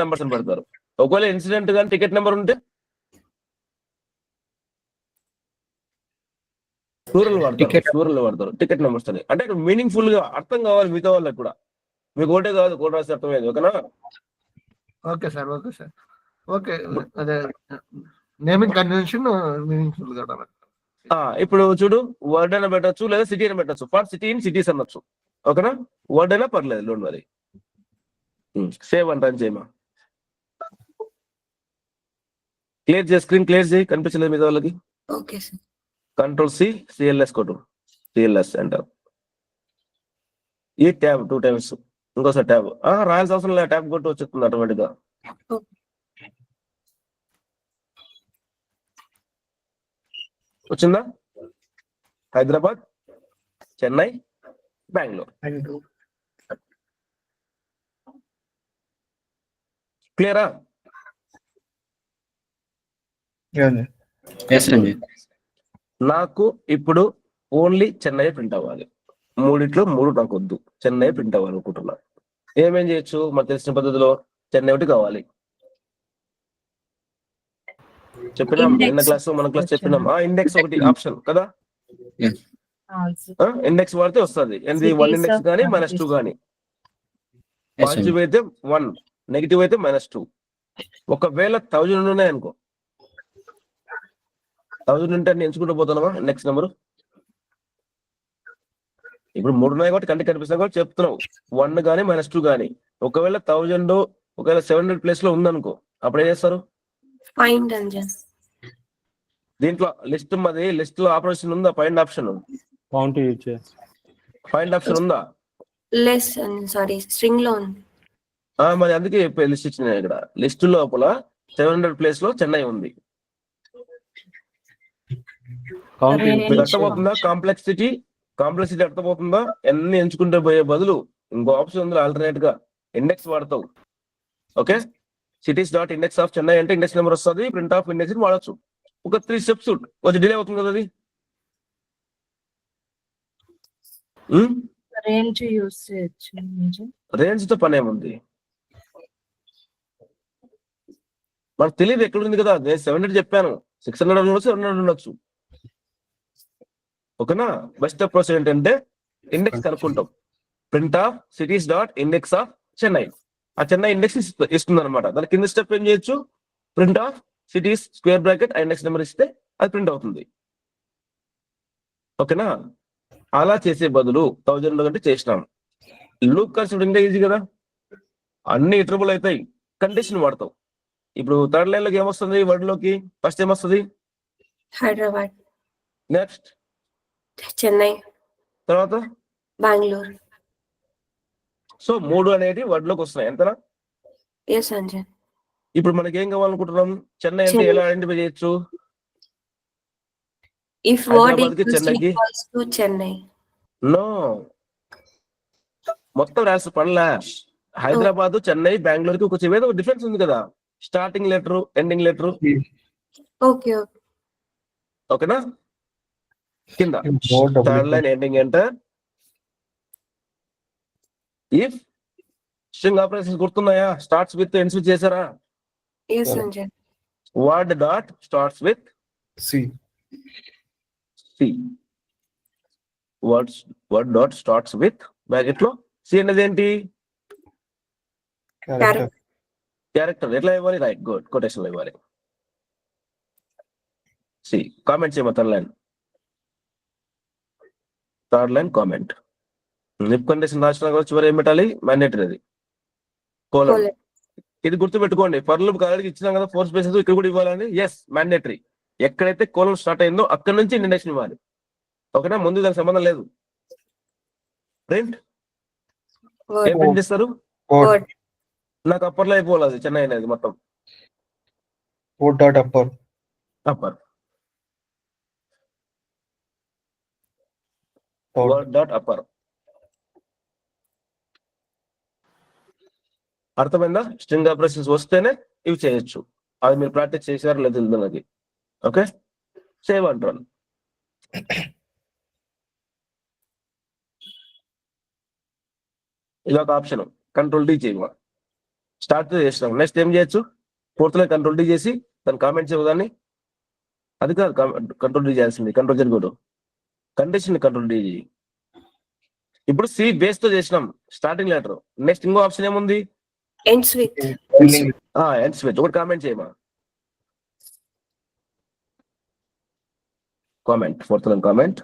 నెంబర్స్ అని పెడతారు. ఒకవేళ ఇన్సిడెంట్ కానీ టికెట్ నెంబర్ ఉంటే ప్లూరల్ వాడతారు, టికెట్ నెంబర్స్ అని. అంటే ఇక్కడ మీనింగ్ఫుల్ గా అర్థం కావాలి మిగతా వాళ్ళకి కూడా. మీకు ఒకటే కాదు, కోడ్ రాసి అర్థమయ్యేది, ఓకేనా? Okay sir okay. అదే నేమింగ్ కన్వెన్షన్ మీనింగ్ఫుల్ గా ఉండాలి. ఇప్పుడు చూడు, వర్డ్ అయినా పెట్టచ్చు లేదా సిటీ అయినా పెట్టచ్చు. ఫర్ సిటీ ఇన్ సిటీస్ అనొచ్చు, ఓకేనా? వర్డ్ అయినా పర్లేదు, డోంట్ వరీ. సేవ్ అని రన్ చేయమా. క్లియర్ చేయి, స్క్రీన్ క్లియర్ చేయి, కనిపించలేదు మీద వాళ్ళకి. Okay sir. Control C, CLS కొట్టు, సిఎల్ఎస్ ఎంటర్. ఈ ట్యాబ్ 2 times, ఇంకోసారి ట్యాబ్. రాయాల్సిన అవసరం లేదు, ట్యాబ్ కొట్టు వచ్చేస్తుంది ఆటోమేటిక్ గా. వచ్చిందా? హైదరాబాద్, చెన్నై, బెంగళూరు. క్లియరా? నాకు ఇప్పుడు ఓన్లీ చెన్నై ప్రింట్ అవ్వాలి. మూడిట్లో 3 నాకు వద్దు, చెన్నై ప్రింట్ అవ్వాలి అనుకుంటున్నా. ఏమేం చేయొచ్చు మనకు తెలిసిన పద్ధతిలో? చెన్నై ఒకటి కావాలి. చెప్పినాం నిన్న క్లాస్, మన క్లాస్ చెప్పినాం. ఇండెక్స్ ఒకటి ఆప్షన్ కదా, ఇండెక్స్ వాడితే వస్తుంది. ఏంది? 1 ఇండెక్స్ కానీ -2 కానీ. పాజిటివ్ అయితే 1, నెగిటివ్ అయితే -2. ఒకవేళ 1000 ఉన్నాయనుకో, 1000 ఉంటే అన్ని ఎంచుకుంటూ పోతున్నావా ఇండెక్స్ నెంబరు? ఇప్పుడు 3 ఉన్నాయి కాబట్టి కంటికి కనిపిస్తాయి కాబట్టి చెప్తున్నావు. 1 కానీ -2 కానీ. ఒకవేళ 1000, ఒకవేళ 700 ప్లేస్ లో ఉందనుకో, అప్పుడు ఏం చేస్తారు? ఫైండ్ అంజన్. దీంట్లో లిస్ట్ లో ఆపరేషన్ ఉందా? ఫైండ్ ఆప్షన్, కౌంట్ యూజ్ చేయాలి. ఫైండ్ ఆప్షన్ ఉందా? లెస్ సారీ, స్ట్రింగ్ లో ఉంది. మరి అందుకే లిస్ట్ ఇచ్చిన ఇక్కడ. లిస్ట్ లోపల 700 ప్లేస్ లో చెన్నై ఉంది. కౌంట్ మీకు అర్థమవుతుందా? కాంప్లెక్సిటీ అర్థమవుతుందా? ఎన్ని ఎంచుకుంటే పోయే బదులు ఇంకో ఆప్షన్ ఉంది ఆల్టర్నేట్ గా, ఇండెక్స్ వాడతావు. Okay, cities dot index of Chennai అంటే ఇండెక్స్ నెంబర్ వస్తుంది, ప్రింట్ ఆఫ్ ఇండెక్స్ వాడచ్చు. ఒక 3 steps కొంచెం డిలే అవుతుంది కదా అది. రేంజ్ తో పని ఏముంది? మనకు తెలియదు ఎక్కడుంది కదా. నేను 700 చెప్పాను, 600 ఉండొచ్చు, 700 ఉండొచ్చు, ఓకేనా? బెస్ట్ అప్రోచ్ ఏంటంటే ఇండెక్స్ కనుక్కుంటాం. Print of cities dot index of Chennai. ఆ చెన్నై ఇండెక్స్ ఇస్తుంది అనమాట. దాని కింద స్టెప్ ఏం చేయొచ్చు? Print of cities square bracket index number ఇస్తే అది ప్రింట్ అవుతుంది, ఓకేనా? అలా చేసే బదులు 1000 కంటే చేసినాం. లూప్ కన్సెప్ట్ ఇంకా ఈజీ కదా, అన్ని ఇటరబుల్ అవుతాయి. కండిషన్ వాడతావు. ఇప్పుడు 3rd లైన్ లోకి ఏమొస్తుంది? వర్డ్ లోకి ఫస్ట్ ఏమొస్తుంది? హైదరాబాద్, నెక్స్ట్ చెన్నై, తర్వాత బెంగళూరు. సో 3 అనేవి వర్డ్ లోకి వస్తున్నాయి, ఎంతనా? ఎస్ అంజన్. ఇప్పుడు మనకి ఏం కావాలనుకుంటున్నాం? చెన్నై అంటే ఎలా ఐడెంటిఫై చేయొచ్చు? ఇఫ్ వర్డ్ హైదరాబాద్కి చెన్నైకి ఈక్వల్స్ టు చెన్నై. నో, మొత్తం రాసి పనిలే. హైదరాబాద్, చెన్నై, బెంగళూరుకి ఒక ఏదో డిఫరెన్స్ ఉంది కదా, starting letter, ending letter. Okay ఓకేనా? కింద 3rd line ending enter. If string operations గుర్తున్నాయా? స్టార్ట్స్ విత్, ఎండ్స్ విత్ చేశారా? Yes Anjan. Word dot starts with C. Word dot starts with bracket లో సి అనేది ఏంటి? క్యారెక్టర్. క్యారెక్టర్ ఎట్లా ఇవ్వాలి? రైట్, గుడ్, కొటేషన్ ఇవ్వాలి. సి కామెంట్ చేయమా థర్డ్ లైన్ కామెంట్. నిప్ కండిషన్ రాసిన కూడా చివరి ఏం పెట్టాలి? మ్యాండేటరీ అది కోలన్. కోలన్. ఇది గుర్తుపెట్టుకోండి, ఫర్ లూప్ ఆల్రెడీ ఇచ్చినాం కదా, ఫోర్స్ బేసిస్ ఇక్కడ కూడా ఇవ్వాలని. Yes, mandatory. ఎక్కడైతే కోలన్ స్టార్ట్ అయిందో అక్కడ నుంచి ఇండెక్షన్ ఇవ్వాలి. ఓకేనా, ముందు దానికి సంబంధం లేదు. ప్రింట్ ఏం ప్రింట్ చేస్తారు? వర్డ్. నాకు అప్పర్లో అయిపోవాలి, అది చెన్నై అనేది మొత్తం code dot upper. Upper word dot upper. అర్థమైందా? స్ట్రింగ్ ఆపరేషన్స్ వస్తేనే ఇవి చేయొచ్చు. అది మీరు ప్రాక్టీస్ చేశారు లేదు తెలియదు నాకు. ఓకే, సేవ్ అంటారు. ఇది ఒక ఆప్షన్. కంట్రోల్ డి చేయమా, స్టార్ట్ చేసినాం. నెక్స్ట్ ఏం చేయొచ్చు? ఫోర్త్ లైన్ కంట్రోల్ డి చేసి దాన్ని కామెంట్ చేయదాన్ని. అది కాదు కంట్రోల్ డి చేయాల్సింది, కంట్రోల్ జరుగుడు కండిషన్ కంట్రోల్ డి. ఇప్పుడు సి బేస్ తో చేసినాం స్టార్టింగ్ లెటర్. నెక్స్ట్ ఇంకో ఆప్షన్ ఏముంది? Ends with. Ends with. ఒకటి కామెంట్ చేయమా, comment. Fourth line comment,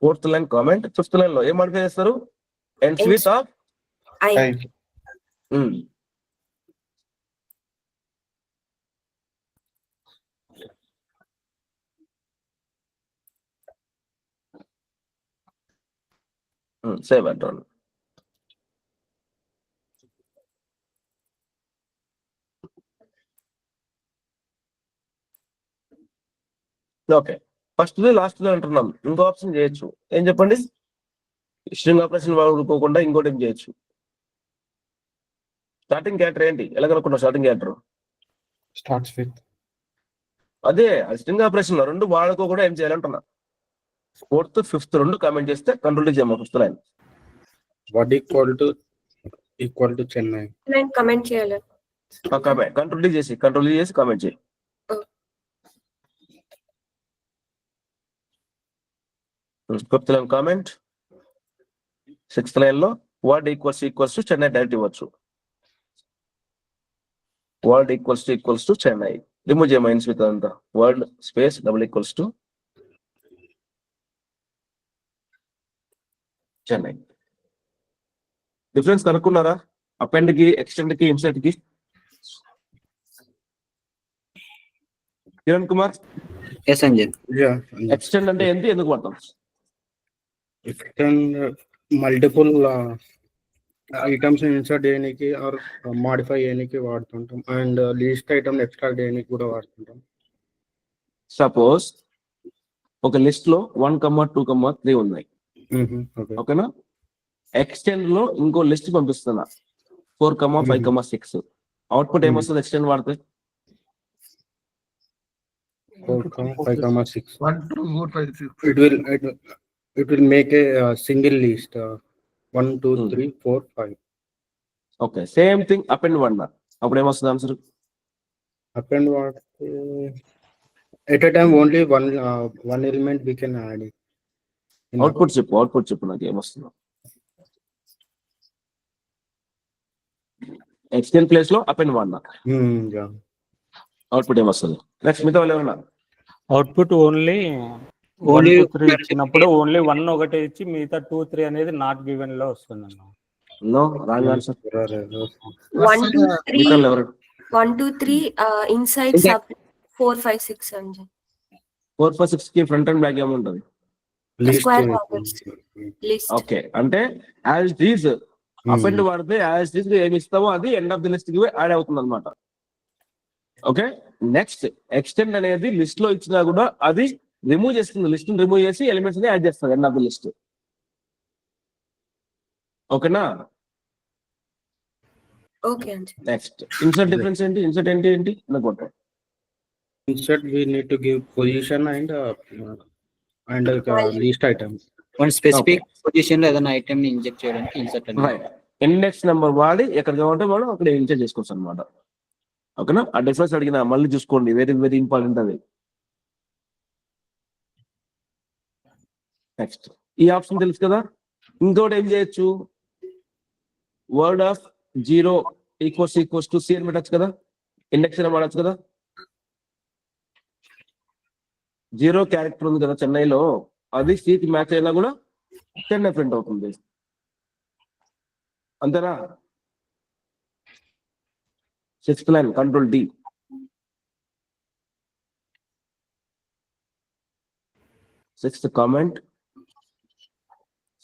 fourth line comment. Fifth line లో ఏం మాడిఫై చేస్తారు? Ends with of I. Save అంటారు. ఓకే, ఫస్ట్ లాస్ట్ అంటున్నాం. ఇంకో ఆప్షన్ చేయొచ్చు. ఏం చెప్పండి? స్ట్రింగ్ ఆపరేషన్ వాడుకోకుండా ఇంకోటి ఏం చేయొచ్చు? స్టార్టింగ్ క్యారెక్టర్ ఏంటి? ఎలా కనుక్కున్నావు స్టార్టింగ్ క్యారెక్టర్? Starts with. అదే స్ట్రింగ్ ఆపరేషన్ లో రెండు వాడుకోకుండా ఏం చేయాలంటున్నా. ఫోర్త్ ఫిఫ్త్ రెండు కామెంట్ చేస్తే కంట్రోల్ చేయమా fifth line. What equal to Chennai. Line comment చేయాలి. కామెంట్ కంట్రోల్ చేసి కామెంట్ చేయి. Fifth line comment. Sixth line లో word equals to Chennai direct ఇవ్వచ్చు. Word equals to Chennai remove చేయమా. ఇన్స్ విత్ అంతా word space double equals to Chennai. Difference కనుక్కున్నారా? అపెండ్ కి, ఎక్స్టెండ్ కి, ఇన్సర్ట్ కి? కిరణ్ కుమార్, ఎస్ అంజన్. ఎక్స్టెండ్ అంటే ఏంటి, ఎందుకు వాడతాం? ఎక్స్టెండ్ మల్టిపుల్ ఐటమ్స్ ఇన్సర్ట్ చేయడానికి ఆర్ మాడిఫై చేయడానికి వాడుతుంటాం. అండ్ లీస్ట్ ఐటమ్ ఎక్స్ట్రాక్ట్ చేయడానికి కూడా వాడుతుంటాం. సపోజ్ ఒక లిస్ట్ లో 1, 2, 3 ఉన్నాయి. ఓకేనా? ఎక్స్టెండ్ లో ఇంకో లిస్ట్ పంపిస్తున్నా 4, 5, 6. అవుట్పుట్ ఏమొస్తుంది ఎక్స్టెండ్ వాడితే? 4, 5, 6. 1, 2, 4, 5, 6. It will make a single list. 1, 2, 3, 4, 5. Okay, same thing append వాడినా అప్పుడు ఏమొస్తుంది answer? Append what? At a time only one element we can add. Output చెప్పు నాకు ఏమొస్తుందో. ఎక్స్టెండ్ ప్లేస్ లో అపెండ్ వాడినా Yeah. అవుట్పుట్ ఏమొస్తుంది? నెక్స్ట్ మిగతా వాళ్ళు ఏమన్నా? అవుట్పుట్ ఓన్లీ 1, 2, 3 ఇచ్చినప్పుడు ఓన్లీ 1 ఒకటే ఇచ్చి మిగతా 2, 3 అనేది నాట్ గివెన్ లో వస్తుంది అన్న. No, wrong answer. 1, 2, 3. మిగతా ఎవరు? 1, 2, 3 ఇన్సైడ్ సబ్ 4, 5, 6 అంజన్. 4, 5, 6 కి ఫ్రంట్ అండ్ బ్యాక్ ఏముంటది? Square boxes list. ఓకే, అంటే యాజ్ ఇట్ ఈస్ అపెండ్ వాడితే యాజ్ ఇట్ ఈస్ ఏమి ఇస్తామో అది ఎండ్ ఆఫ్ ది లిస్ట్ కి యాడ్ అవుతుంది అనమాట. ఓకే, నెక్స్ట్ ఎక్స్టెండ్ అనేది లిస్ట్ లో ఇచ్చినా కూడా అది రిమూవ్ చేస్తుంది. లిస్ట్ రిమూవ్ చేసి ఎలిమెంట్స్ ని యాడ్ చేస్తుంది ఎండ్ ఆఫ్ ది లిస్ట్. ఓకేనా? Okay Anjan. Next insert difference ఏంటి? ఇన్సర్ట్ ఏంటి అనుకుంటా. Insert we need to give position and list item. One specific position లో ఏదైనా ఐటమ్ ని ఇంజెక్ట్ చేయడానికి ఇన్సర్ట్ అని. రైట్, ఇండెక్స్ నెంబర్ వాడి ఎక్కడ కావాలంటే మనం అక్కడ ఇన్సర్ట్ చేసుకోవచ్చు అనమాట. ఓకేనా? ఆ డిఫరెన్స్ అడిగినా మళ్ళీ చూసుకోండి, వెరీ వెరీ ఇంపార్టెంట్ అది. నెక్స్ట్ ఈ ఆప్షన్ తెలుసు కదా. ఇంకోటి ఏం చేయొచ్చు? Word of 0 equals to C అని పెట్టచ్చు కదా, ఇండెక్స్ అని వాడచ్చు కదా. 0 క్యారెక్టర్ ఉంది కదా చెన్నైలో, అది సికి మ్యాచ్ అయినా కూడా చెన్నై ప్రింట్ అవుతుంది. అంతేనా? 6th line control D. 6th comment.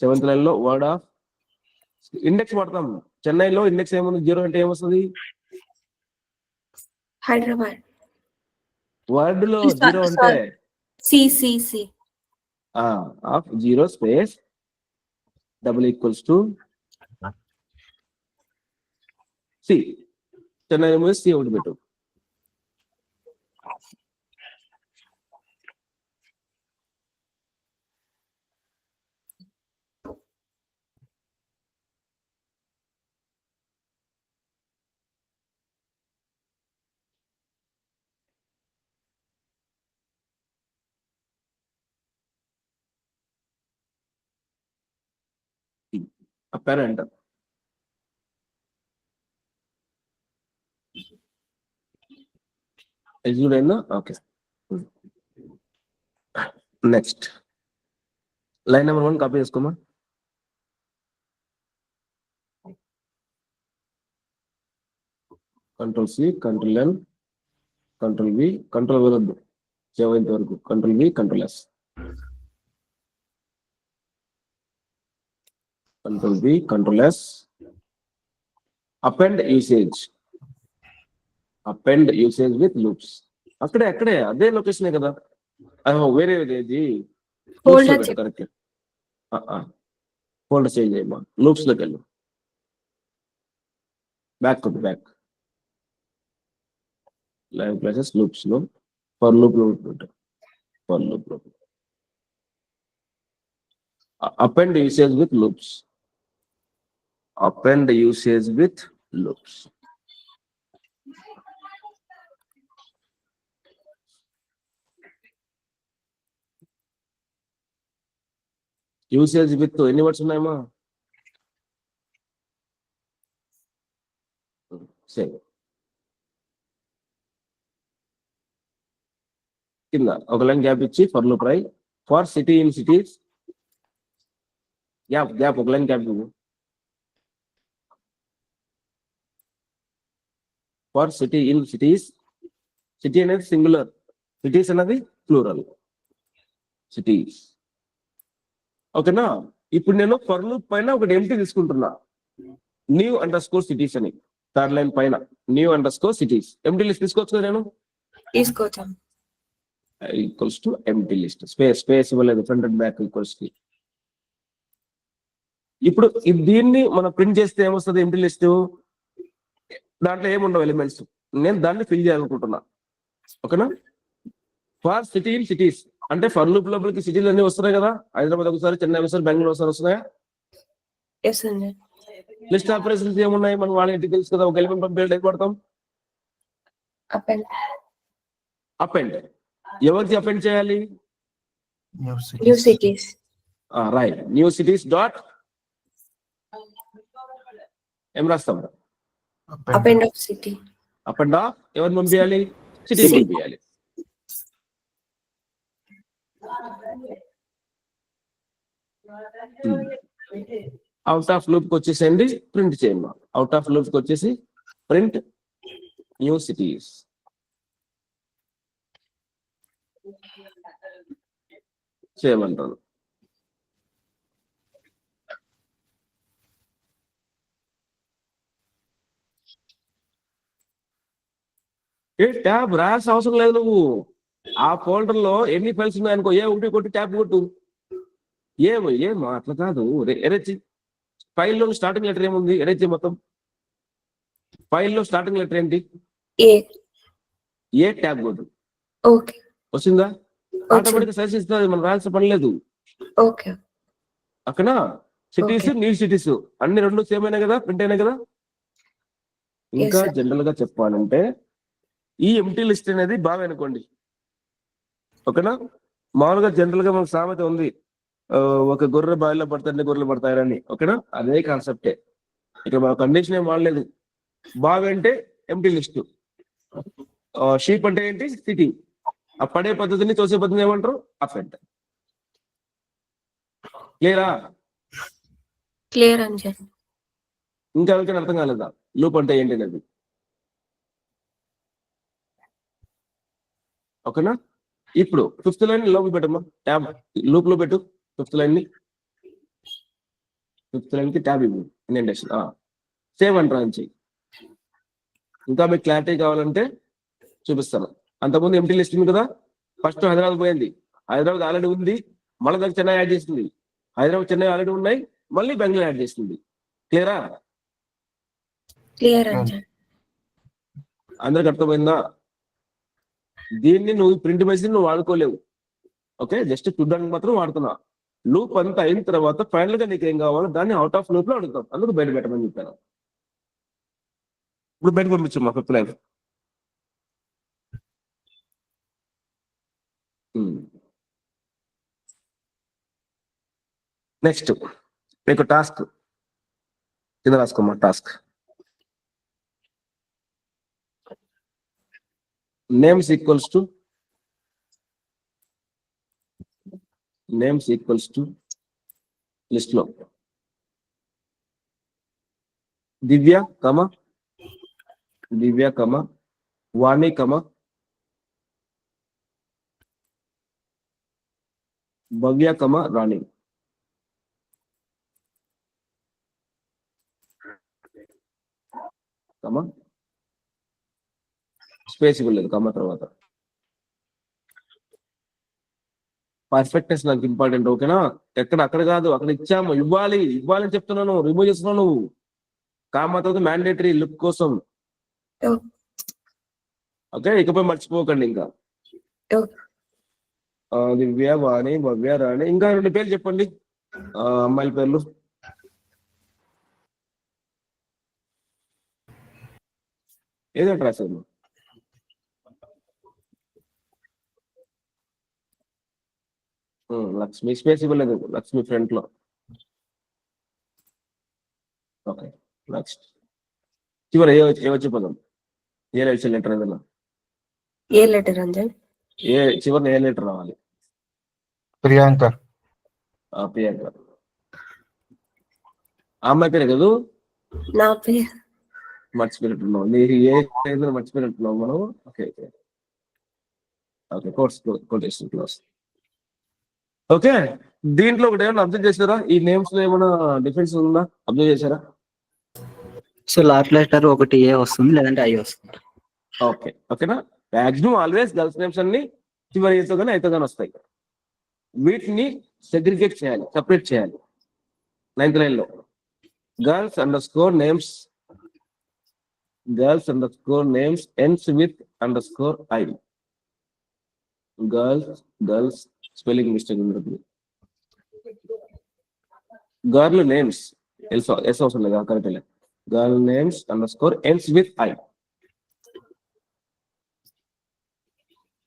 7th line లో వర్డ్ ఆఫ్ ఇండెక్స్ వాడతాం. చెన్నైలో ఇండెక్స్ ఏముంది? 0 అంటే ఏమొస్తుంది? హైదరాబాద్. వర్డ్ లో Sorry, 0 అంటే C. Of 0 space double equals to C. Chennai ఏమో సి ఒకటి పెట్టు. అపారెంట్. ఎగ్జిక్యూట్ అయిందా? Okay. Next line number 1 copy చేసుకోమా. Control C, control N, control V, control వద్దు 7th వరకు, control V, control S, control V, control S. Append usage with loops. అక్కడే అదే లొకేషనే కదా. వేరే ఇది Folder కరెక్ట్. ఫోల్డర్ చేంజ్ అయ్యమ్మా, లూప్స్ లోకి వెళ్ళు. బ్యాక్ లైవ్ క్లాసెస్ లూప్స్ లో ఫర్ లూప్ లో append usage with loops. Usage with ఎన్ని వర్డ్స్ ఉన్నాయమ్మా? సరే, కింద ఒక లైన్ గ్యాప్ ఇచ్చి ఫర్ లూప్ రై. For city in cities gap ఒక లైన్ గ్యాప్ ఇవ్వు. For city in cities. City అనేది సింగులర్, సిటీస్ అనేది ప్లూరల్. సిటీస్. ఓకేనా? ఇప్పుడు నేను ఫర్ లూప్ పైన ఒకటి ఎంటీ తీసుకుంటున్నా, న్యూ అండర్ స్కోర్ సిటీస్ అని. 3rd లైన్ పైన new under score cities. Empty list తీసుకోవచ్చు కదా నేను. తీసుకోవచ్చాం. Equals to empty list. Space ఇవ్వలేదు, ఫ్రంట్ అండ్ బ్యాక్ ఈక్వల్స్ కి. ఇప్పుడు దీన్ని మనం ప్రింట్ చేస్తే ఏమొస్తుంది? Empty list. దాంట్లో ఏముండవు ఎలిమెంట్స్. నేను దాన్ని ఫిల్ చేయాలనుకుంటున్నా. ఓకేనా? ఫర్ సిటీ ఇన్ సిటీస్ అంటే ఫర్ లూప్ లోపలికి సిటీలు అన్ని వస్తున్నాయి కదా. హైదరాబాద్ ఒకసారి, చెన్నై ఒకసారి, బెంగళూరు ఒకసారి వస్తున్నాయా? ఎస్ అండి. లిస్ట్ ఆపరేషన్స్ ఏమున్నాయి? మనం వాళ్ళకి తెలుసు కదా. ఒక ఎలిమెంట్ పంపేది ఏం పడతాం? అపెండ్. ఎవరికి అపెండ్ చేయాలి? New cities. Right. New cities dot ఏం రాస్తాం? Append of city. Append of ఎవరిని పంపించాలి? సిటీని పంపించాలి. అవుట్ ఆఫ్ లూప్ కి వచ్చేసేయండి, ప్రింట్ చేయండి. అవుట్ ఆఫ్ లూప్ కి వచ్చేసి ప్రింట్ న్యూ సిటీస్. చేయమంటారు. ట్యాబ్ రాయాల్సిన అవసరం లేదు. నువ్వు ఆ ఫోల్డర్ లో ఎన్ని ఫైల్స్ ఉన్నాయనుకో, ఒకటి కొట్టి ట్యాబ్ కొట్టు. ఏమో అట్లా కాదు. ఎరేజ్ ఫైల్లో స్టార్టింగ్ లెటర్ ఏముంది? ఎరేజ్ మొత్తం. ఫైల్లో స్టార్టింగ్ లెటర్ ఏంటి? ఏ ట్యాబ్ కొట్టు. ఓకే, వచ్చిందా? ఆటోమేటిక్ సైజ్ ఇస్తుంది, మనం రాయాల్సిన పని లేదు. ఓకే. అక్కడ సిటీస్, న్యూ సిటీస్ అన్ని రెండు సేమ్ అయినాయి కదా, ప్రింట్ అయినాయి కదా. ఇంకా జనరల్ గా చెప్పాలంటే ఈ ఎంటీ లిస్ట్ అనేది బాగా అనుకోండి. ఓకేనా? మామూలుగా జనరల్ గా మనకు సామెత ఉంది, ఒక గొర్రె బావిలో పడతాయి, గొర్రెలు పడతాయని. ఓకేనా? అదే కాన్సెప్టే. ఇక్కడ మన కండిషన్ ఏం వాడలేదు. బావి అంటే ఎంటీ లిస్ట్, షీప్ అంటే ఏంటి సిటీ. ఆ పడే పద్ధతిని తోసే పద్ధతిని ఏమంటారు అఫెంట్. క్లియరా? క్లియర్ అంజన్. ఇంకా ఎవరికైనా అర్థం కాలేదా లూప్ అంటే ఏంటి అనేది? ఓకేనా? ఇప్పుడు 5th లైన్ లోపల పెట్టమ్మా, ట్యాబ్ లూప్ లో పెట్టు. 5th లైన్ ని 5th లైన్ కి ట్యాబ్ ఇవ్వు. ఇండెంటేషన్ సేవ్ అండ్ రన్ చెయ్యి. ఇంకా మీకు క్లారిటీ కావాలంటే చూపిస్తాను. అంతకుముందు ఎంటీ లిస్ట్ ఉంది కదా, ఫస్ట్ హైదరాబాద్ పోయింది, హైదరాబాద్ ఆల్రెడీ ఉంది, మళ్ళీ దానికి చెన్నై యాడ్ చేసింది. హైదరాబాద్ చెన్నై ఆల్రెడీ ఉన్నాయి, మళ్ళీ బెంగళూరు యాడ్ చేసింది. క్లియరా? క్లియర్ అంజన్. అందరికి అర్థమైందా? దీన్ని నువ్వు ప్రింట్ మెసేజ్ నువ్వు వాడుకోలేవు. ఓకే, జస్ట్ చూడడానికి మాత్రం వాడుతున్నా. లూప్ అంతా అయిన తర్వాత ఫైనల్ గా నీకు ఏం కావాలో దాన్ని అవుట్ ఆఫ్ లూప్ లో అడుగుతాం. అందుకు బయట పెట్టమని చెప్పాను. ఇప్పుడు బయట పంపించు మా 5th లైన్. నెక్స్ట్ మీకు టాస్క్ కింద రాసుకోమా. Task names equals to list లో దివ్య కమ వాణి భవ్య రాణి. స్పేస్ ఇవ్వలేదు కమ తర్వాత. పర్ఫెక్ట్నెస్ నాకు ఇంపార్టెంట్. ఓకేనా? అక్కడ కాదు, అక్కడ ఇచ్చాము, ఇవ్వాలి అని చెప్తున్నాను. రిమూవ్ చేస్తున్నావు నువ్వు. కామా తర్వాత మ్యాండేటరీ లుక్ కోసం. ఓకే, ఇకపై మర్చిపోకండి. ఇంకా దివ్య, వాణి, భవ్య, రాణి. ఇంకా 2 పేర్లు చెప్పండి అమ్మాయిల పేర్లు. ఏదంటే రాశాను. లక్ష్మి. స్పేస్ ఇవ్వలేదు లక్ష్మి ఫ్రంట్ లో. ఓకే, నెక్స్ట్ చివరి ఏ వచ్చే పదం? ఏ వచ్చే లెటర్ ఏదన్నా? ఏ లెటర్ అంజన్? చివరిని ఏ లెటర్ రావాలి? ప్రియాంక. ప్రియాంక. అమ్మాయి పేరే కదా? నా పేరు మర్చిపోయినట్టున్నావు. నీకు ఏ మర్చిపోయినట్టున్నావు మనం. Okay quotation class. ఓకే, దీంట్లో ఒకటి ఏమైనా అబ్జర్వ్ చేశారా? ఈ నేమ్స్ లో ఏమైనా డిఫరెన్స్ ఉందా? అబ్జర్వ్ చేశారా? సో లాస్ట్ లెటర్ ఒకటి ఏ వస్తుంది, లేదంటే ఐ వస్తుంది. ఓకేనా? మాక్సిమం ఆల్వేస్ గర్ల్స్ నేమ్స్ అన్ని చివరి ఏతో కానీ అయితే కానీ వస్తాయి. వీటిని సెగ్రిగేట్ చేయాలి, సెపరేట్ చేయాలి. 9th లైన్ లో girls underscore names ends with _I. girls spelling mistake ఉంటుంది. girl names s అవసరం లేదు, correct. girl names _ ends with I.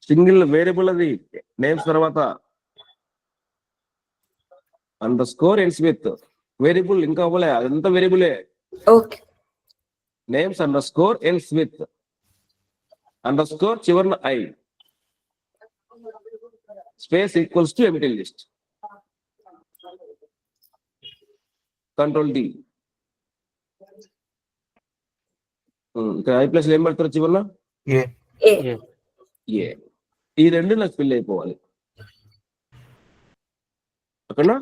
Single variable అది. నేమ్స్ తర్వాత _ ends with వేరియబుల్. ఇంకా అవ్వలే, అదంతా వేరియబులే. ఓకే. నేమ్స్ _ ends with _ చివరిన I. Space equals to empty list. Ctrl D. ఇక్కడ I ప్లస్ ఏం పడతారు చివరిన? ఏ. ఈ 2 నాకు ఫిల్ అయిపోవాలి. ఓకేనా?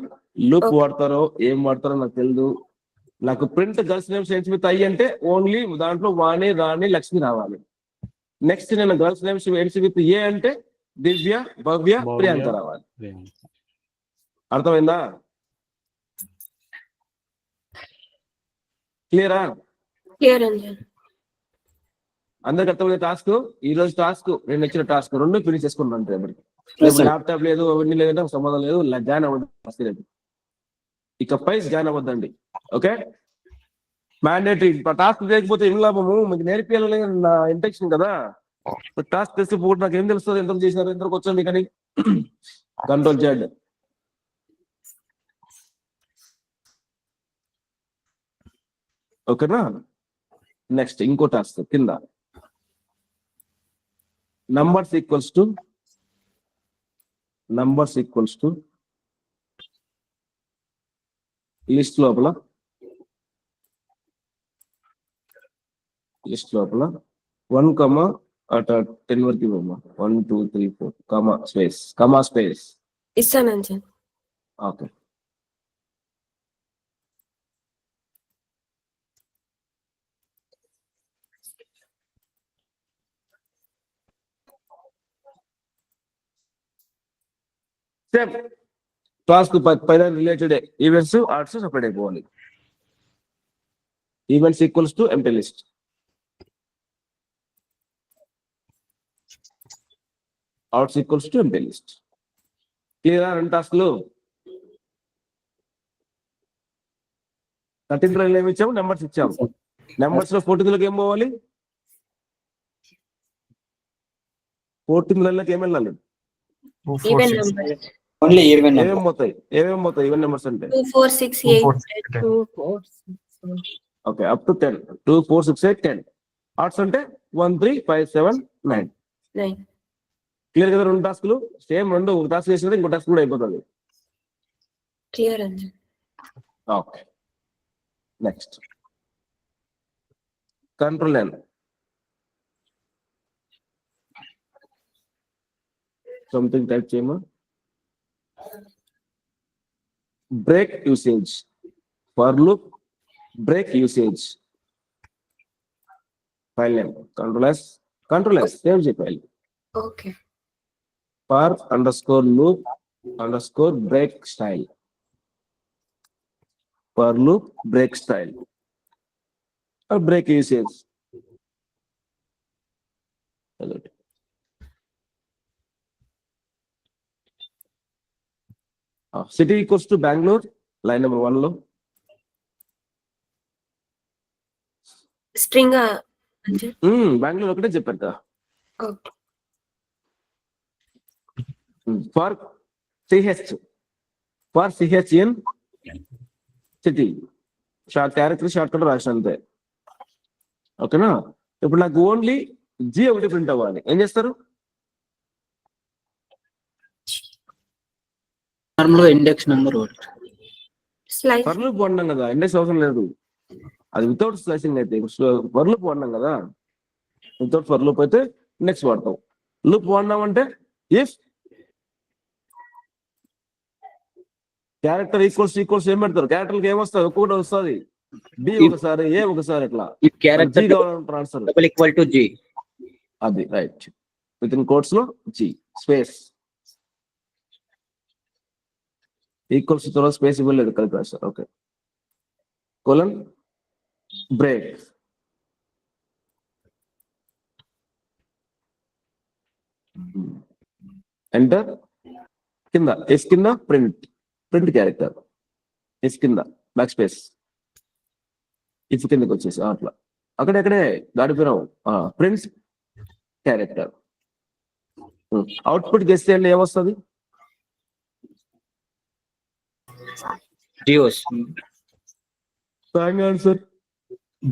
లూప్ వాడతారో ఏం వాడతారో నాకు తెలియదు. నాకు print girls names ends with I అంటే ఓన్లీ దాంట్లో వాణి, రాణి, లక్ష్మి రావాలి. నెక్స్ట్ నేను గర్ల్స్ నేమ్స్ ends with ఏ అంటే దివ్య, భవ్య, ప్రియాంక రావాలి. అర్థమైందా? క్లియరా? క్లియర్ అంజన్. అందరికి అర్థమైంది. టాస్క్ ఈ రోజు టాస్క్ నేను ఇచ్చిన టాస్క్ 2 ఫినిష్ చేసుకున్నాను. రేపటికి ల్యాప్టాప్ లేదు, అవన్నీ లేదంటే సంబంధం లేదు. జాయిన్ అవ్వద్దు, ఇకపై జాయిన్ అవ్వద్దండి. Okay, mandatory. టాస్క్ చేయకపోతే ఏం లాభము? మీకు నేర్పియాలని నా ఇంటెన్షన్ కదా. టాస్క్ చేస్తే పోటీ నాకు ఏం తెలుస్తుంది? ఎంతకు చేసినారు, ఎంతకు వచ్చండి. కానీ Ctrl Z. ఓకేనా? నెక్స్ట్ ఇంకో టాస్క్ కింద నంబర్స్ ఈక్వల్స్ టు లిస్ట్ లోపల 1, అట 10 వరకు ఇవ్వమ్మా. 1 2 3 4 కమా స్పేస్. ఇస్తాను అంజన్. ఓకే. సేమ్ టాస్క్ పైన రిలేటెడ్ ఈవెంట్స్ ఆర్ట్స్ సపరేట్ అయిపోవాలి. Events equals to empty list. Arts equals to empty list. క్లియరా? 2 టాస్క్లు. 13th లైన్ ఏమి ఇచ్చాము? నెంబర్స్ ఇచ్చాము. నెంబర్స్ లో 14th లోకి ఏం పోవాలి? 14th లైన్లోకి ఏం వెళ్ళాలి? Even numbers only even number. ఏమేమి పోతాయి ఈవెన్ నెంబర్స్ అంటే? 2 4 6 8 2 4 ఓకే, అప్ టు 10. 2 4 6 8 10. ఆర్ట్స్ అంటే 1 3 5 7 9. 9. క్లియర్ కదా? 2 టాస్క్లు సేమ్. ఒక టాస్క్ చేసినది ఇంకో టాస్క్ కూడా అయిపోతుంది. Clear Anjan. Okay. Next control N. Something type చేయమా. Break usage. For loop break usage. File name control S save చేయి file. Okay. For underscore loop underscore break style. For loop break style or break usage. City equals to Bangalore. Line number 1 లో string Anjan. Bengaluru ఒకటే చెప్పారు కదా. Okay. For CHN city character short cut రాసిన అంతే. ఓకేనా? ఇప్పుడు నాకు ఓన్లీ జీ ఒకటి ప్రింట్ అవ్వాలి. ఏం చేస్తారు? Index number slice for loop వాడినాం కదా, ఇండెక్స్ అవసరం లేదు. అది వితౌట్ స్లైసింగ్ అయితే. ఫర్ లూప్ వాడినాం కదా, వితౌట్ ఫర్ లూప్ అయితే ఇండెక్స్ వాడతాం. లూప్ వాడినామంటే ఇఫ్ క్యారెక్టర్ ఈక్వల్స్ ఏం పెడతారు? క్యారెక్టర్కి ఏమొస్తుంది? ఒక్కొక్కటి వస్తుంది. బి ఒకసారి, ఏ ఒకసారి, ఎట్లా character transfer equal to G. అది రైట్. విత్ ఇన్ కోట్స్ లో జీ స్పేస్ ఈక్వల్స్ తర్వాత స్పేస్ ఇవ్వలేదు, కలిపి రాస్తారు. ఓకే. Colon break. ఎంటర్. కింద ఎస్ కింద ప్రింట్ క్యారెక్టర్. ఎస్ కింద బ్యాక్ స్పేస్. ఇఫ్ కిందకి వచ్చేసి అట్లా అక్కడెక్కడే దాడిపోయినావు. Prints character. అవుట్పుట్ గెస్ చేయండి, ఏమొస్తుంది? ఆన్సర్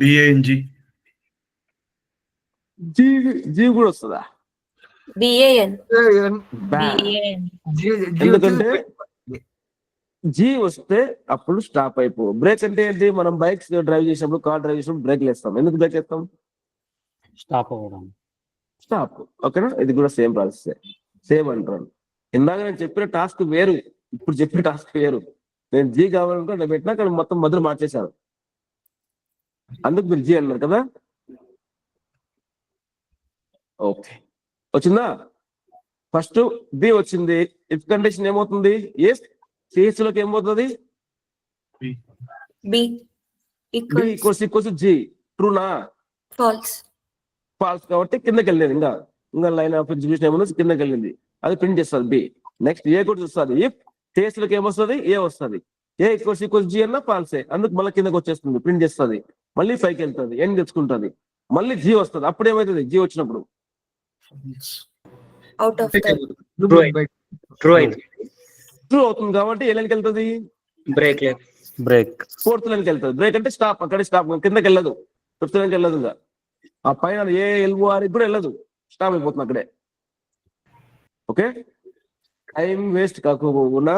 బిఏఎన్జి. జీ కూడా వస్తుందా? బిఏఎన్. ఎందుకంటే జీ వస్తే అప్పుడు స్టాప్ అయిపో. బ్రేక్ అంటే ఏంటి? మనం బైక్స్ డ్రైవ్ చేసినప్పుడు, కార్ డ్రైవ్ చేసినప్పుడు బ్రేక్ వేస్తాం. ఎందుకు బ్రేక్ వేస్తాం? స్టాప్ అవ్వడం. స్టాప్. ఓకేనా? ఇది కూడా సేమ్ ప్రాసెస్, సేమ్ అంటారు. ఇందాక నేను చెప్పిన టాస్క్ వేరు, ఇప్పుడు చెప్పిన టాస్క్ వేరు. నేను జీ కావాలనుకుంటే పెట్టినా కానీ మొత్తం మొదలు మార్చేశాను. అందుకు మీరు జీ అన్నారు కదా. ఓకే, వచ్చిందా? ఫస్ట్ బి వచ్చింది. ఇఫ్ కండిషన్ ఏమవుతుంది? ఎస్. సిహెచ్ లోకి ఏమవుతుంది? B equals G. ట్రూనా? ఫాల్స్. ఫాల్స్ కాబట్టి కిందకి వెళ్ళలేదు. ఇంకా లైన్ ఆఫ్ ఎగ్జిక్యూషన్ ఏమన్నా కిందకి వెళ్ళింది, అది ప్రింట్ చేస్తుంది బి. నెక్స్ట్ ఏ కూడా చూస్తుంది. ఇఫ్ సిహెచ్ లోకి ఏమొస్తుంది? ఏ వస్తుంది. ఏ ఈక్వల్స్ జీ అన్నా ఫాల్సే, అందుకు మళ్ళీ కిందకి వచ్చేస్తుంది, ప్రింట్ చేస్తుంది. మళ్ళీ 5కి వెళ్తుంది, ఎన్ తెచ్చుకుంటుంది, మళ్ళీ జీ వస్తుంది. అప్పుడు ఏమవుతుంది? జీ వచ్చినప్పుడు అవుట్ ఆఫ్ ట్రూ ట్రూ అవుతుంది కాబట్టి ఎన్కి వెళ్తుంది? బ్రేక్. ఫోర్త్ లైన్కి వెళ్తుంది. బ్రేక్ అంటే స్టాప్, అక్కడే స్టాప్, కిందకి వెళ్ళదు, ఫిఫ్త్ లైన్కి వెళ్ళదు, ఇంకా ఆ పైన ఏ ఎల్ఓఆర్ కూడా వెళ్ళదు, స్టాప్ అయిపోతుంది అక్కడే. ఓకే, టైం వేస్ట్ కాకుండా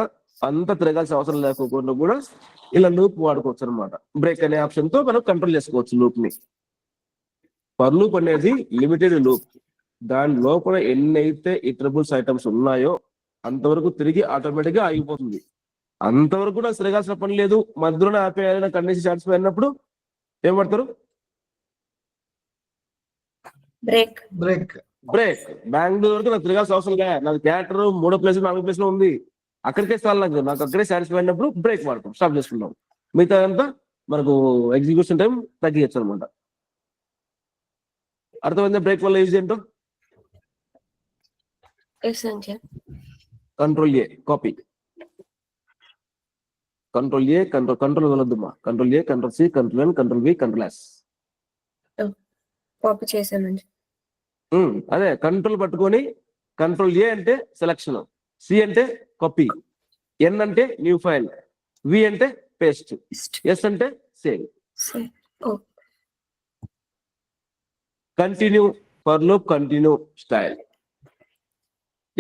అంత తిరగాల్సిన అవసరం లేకపోకుండా కూడా ఇలా లూప్ వాడుకోవచ్చు అనమాట. బ్రేక్ అనే ఆప్షన్ తో మనం కంట్రోల్ చేసుకోవచ్చు లూప్ ని. ఫర్ లూప్ అనేది లిమిటెడ్ లూప్, దాని లోపల ఎన్నైతే ఇటరబుల్స్ ఐటమ్స్ ఉన్నాయో అంతవరకు తిరిగి ఆటోమేటిక్ గా ఆగిపోతుంది. అంతవరకు కూడా తిరగాల్సిన పని లేదు, మధ్యలోనే ఆపేయాలన్న కండిషన్ సాటిస్ఫై అయినప్పుడు ఏం పడతారు? బ్రేక్. బ్రేక్. బ్రేక్. బెంగళూరు వరకు నాకు తిరగాల్సిన అవసరం లే, నాకు థియేటర్ 3వ ప్లేస్ 4వ ప్లేస్ లో ఉంది, అక్కడికే చాలు, నాకు అక్కడే సాటిస్ఫై అయినప్పుడు బ్రేక్ వాడతాం, స్టాప్ చేసుకుంటాం. మిగతా అంతా మనకు ఎగ్జిక్యూషన్ టైం తగ్గించచ్చు అనమాట. అర్థమైందా బ్రేక్ వల్ల యూజ్ ఏంటో? Yes Anjan. Control A copy, control A control వదలొద్దమ్మా, control A, control C, control N, control V, control S. Copy చేశానండి. అదే కంట్రోల్ పట్టుకొని, కంట్రోల్ ఏ అంటే సెలక్షన్, సి అంటే కాపీ, ఎన్ అంటే న్యూ ఫైల్, వి అంటే పేస్ట్, ఎస్ అంటే save. Continue, for loop continue style.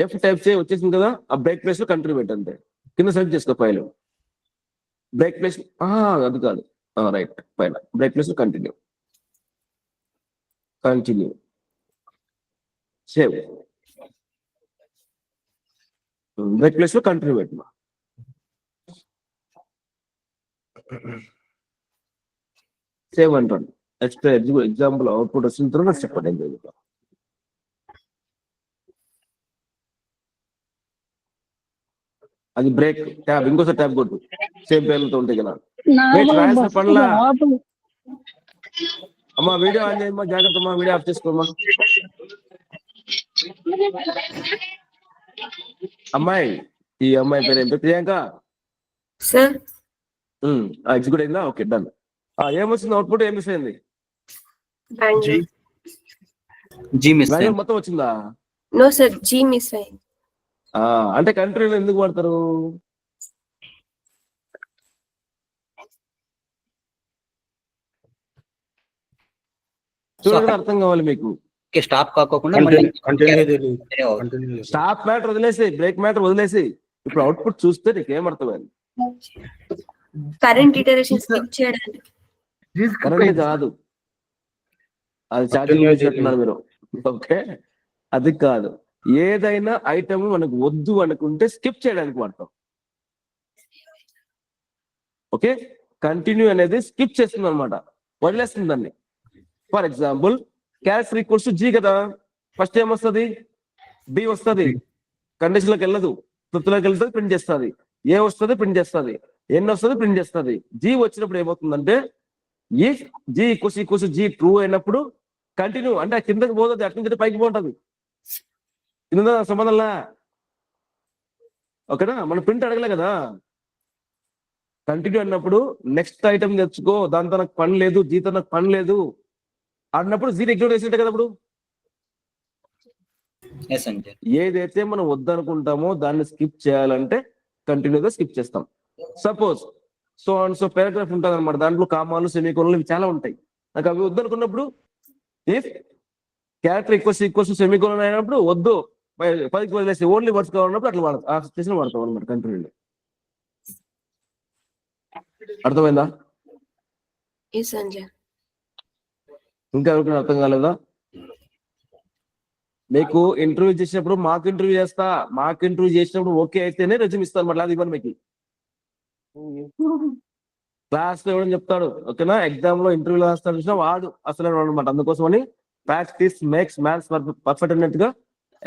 F type చేయి, వచ్చేసింది కదా, ఆ బ్రేక్ ప్లేస్ లో కంటిన్యూ పెట్టండి, కింద సెలెక్ట్ చేసుకో ఫైల్, బ్రేక్ ప్లేస్ అది కాదు, రైట్, పైన బ్రేక్ ప్లేస్ లో continue, continue save, break place లో కంటిన్యూ పెట్టమా. సేవ్ అంటాను. నెక్స్ట్ ఎగ్జాంపుల్ అవుట్పుట్ వచ్చిన తర్వాత చెప్పండి ఏం జరుగుతుంది. అది బ్రేక్ ట్యాబ్, ఇంకోసారి ట్యాబ్ కొట్టు, సేమ్ పేర్లతో ఉంటాయి కదా. రాయాల్సిన పనులా అమ్మా, వీడియో ఆన్ చేయమ్మా, జాగ్రత్త అమ్మా, వీడియో ఆఫ్ చేసుకోమ్మా. అమ్మాయి, ఈ అమ్మాయి పేరు ఏంటో? ప్రియాంక. సార్ ఎగ్జిక్యూట్ అయిందా? Okay, done. ఏమొచ్చింది అవుట్పుట్? ఏం మిస్ అయింది? బెంగళూరు. G miss. బెంగళూరు మొత్తం వచ్చిందా? నో సార్, జీ మిస్ అయింది. అంటే కంట్రీలో ఎందుకు వాడతారు? చూడండి, అర్థం కావాలి మీకు. స్టాప్ కాకుండా స్టాప్ మ్యాటర్ వదిలేసి, బ్రేక్ మ్యాటర్ వదిలేసి, ఇప్పుడు అవుట్పుట్ చూస్తే నీకేం అర్థమైంది? కరెంట్ ఇటరేషన్ స్కిప్ చేయడానికి. కరెంట్ కాదు, అది ఛార్జింగ్ చేస్తున్నారు మీరు. ఓకే, అది కాదు. ఏదైనా ఐటమ్ మనకు వద్దు అనుకుంటే స్కిప్ చేయడానికి వాడతాం. ఓకే, కంటిన్యూ అనేది స్కిప్ చేస్తుంది అనమాట, వదిలేస్తుంది దాన్ని. For example, character equals G కదా, ఫస్ట్ ఏం వస్తుంది? బి వస్తుంది, కండిషన్ లోకి వెళ్ళదు, తృప్తిలోకి వెళ్తుంది, ప్రింట్ చేస్తుంది. ఏ వస్తుంది? ప్రింట్ చేస్తుంది. ఎన్ వస్తుంది? ప్రింట్ చేస్తుంది. జీ వచ్చినప్పుడు ఏమవుతుందంటే, ఈ జీ ఈక్వల్స్ జీ ట్రూ అయినప్పుడు కంటిన్యూ అంటే కిందకి పోతుంది, అటు నుంచి పైకి పోతుంది. కింద సంబంధంలా, ఓకేనా? మనం ప్రింట్ అడగలే కదా. కంటిన్యూ అన్నప్పుడు నెక్స్ట్ ఐటమ్ తెచ్చుకో, దాంతో నాకు పని లేదు, జీతో నాకు పని లేదు అన్నప్పుడు జీరో ఎగ్జిక్యూట్ చేసినట్టే కదా. అప్పుడు ఏదైతే మనం వద్దనుకుంటామో దాన్ని స్కిప్ చేయాలంటే కంటిన్యూగా స్కిప్ చేస్తాం. సపోజ్ సో పారాగ్రాఫ్ ఉంటుంది అనమాట, దాంట్లో కామాలు, సెమీకోన్లు ఇవి చాలా ఉంటాయి. నాకు అవి వద్దనుకున్నప్పుడు, ఇఫ్ క్యారెక్టర్ ఈక్వల్స్ సెమీకోన్ అయినప్పుడు వద్దు, 10కి వదిలేసి ఓన్లీ వర్డ్స్ కావాలన్నప్పుడు అట్లా వాడతాం, ఆ సిచ్యువేషన్ వాడతాం అనమాట కంటిన్యూ. అర్థమైందా? ఇంకా ఎవరికైనా అర్థం కాలేదా? మీకు ఇంటర్వ్యూ చేసినప్పుడు మాకు ఇంటర్వ్యూ చేసినప్పుడు ఓకే అయితేనే రెజ్యూమ్ ఇస్తాను, మళ్ళీ అది ఇవ్వను మీకు. క్లాస్ లో ఇవ్వడం చెప్తాడు, ఓకేనా? ఎగ్జామ్ లో ఇంటర్వ్యూలో రాస్తాడు చూసినా వాడు అసలు అనమాట. అందుకోసమని ప్రాక్టీస్ మేక్స్ మ్యాన్స్ పర్ఫెక్ట్ అన్నట్టుగా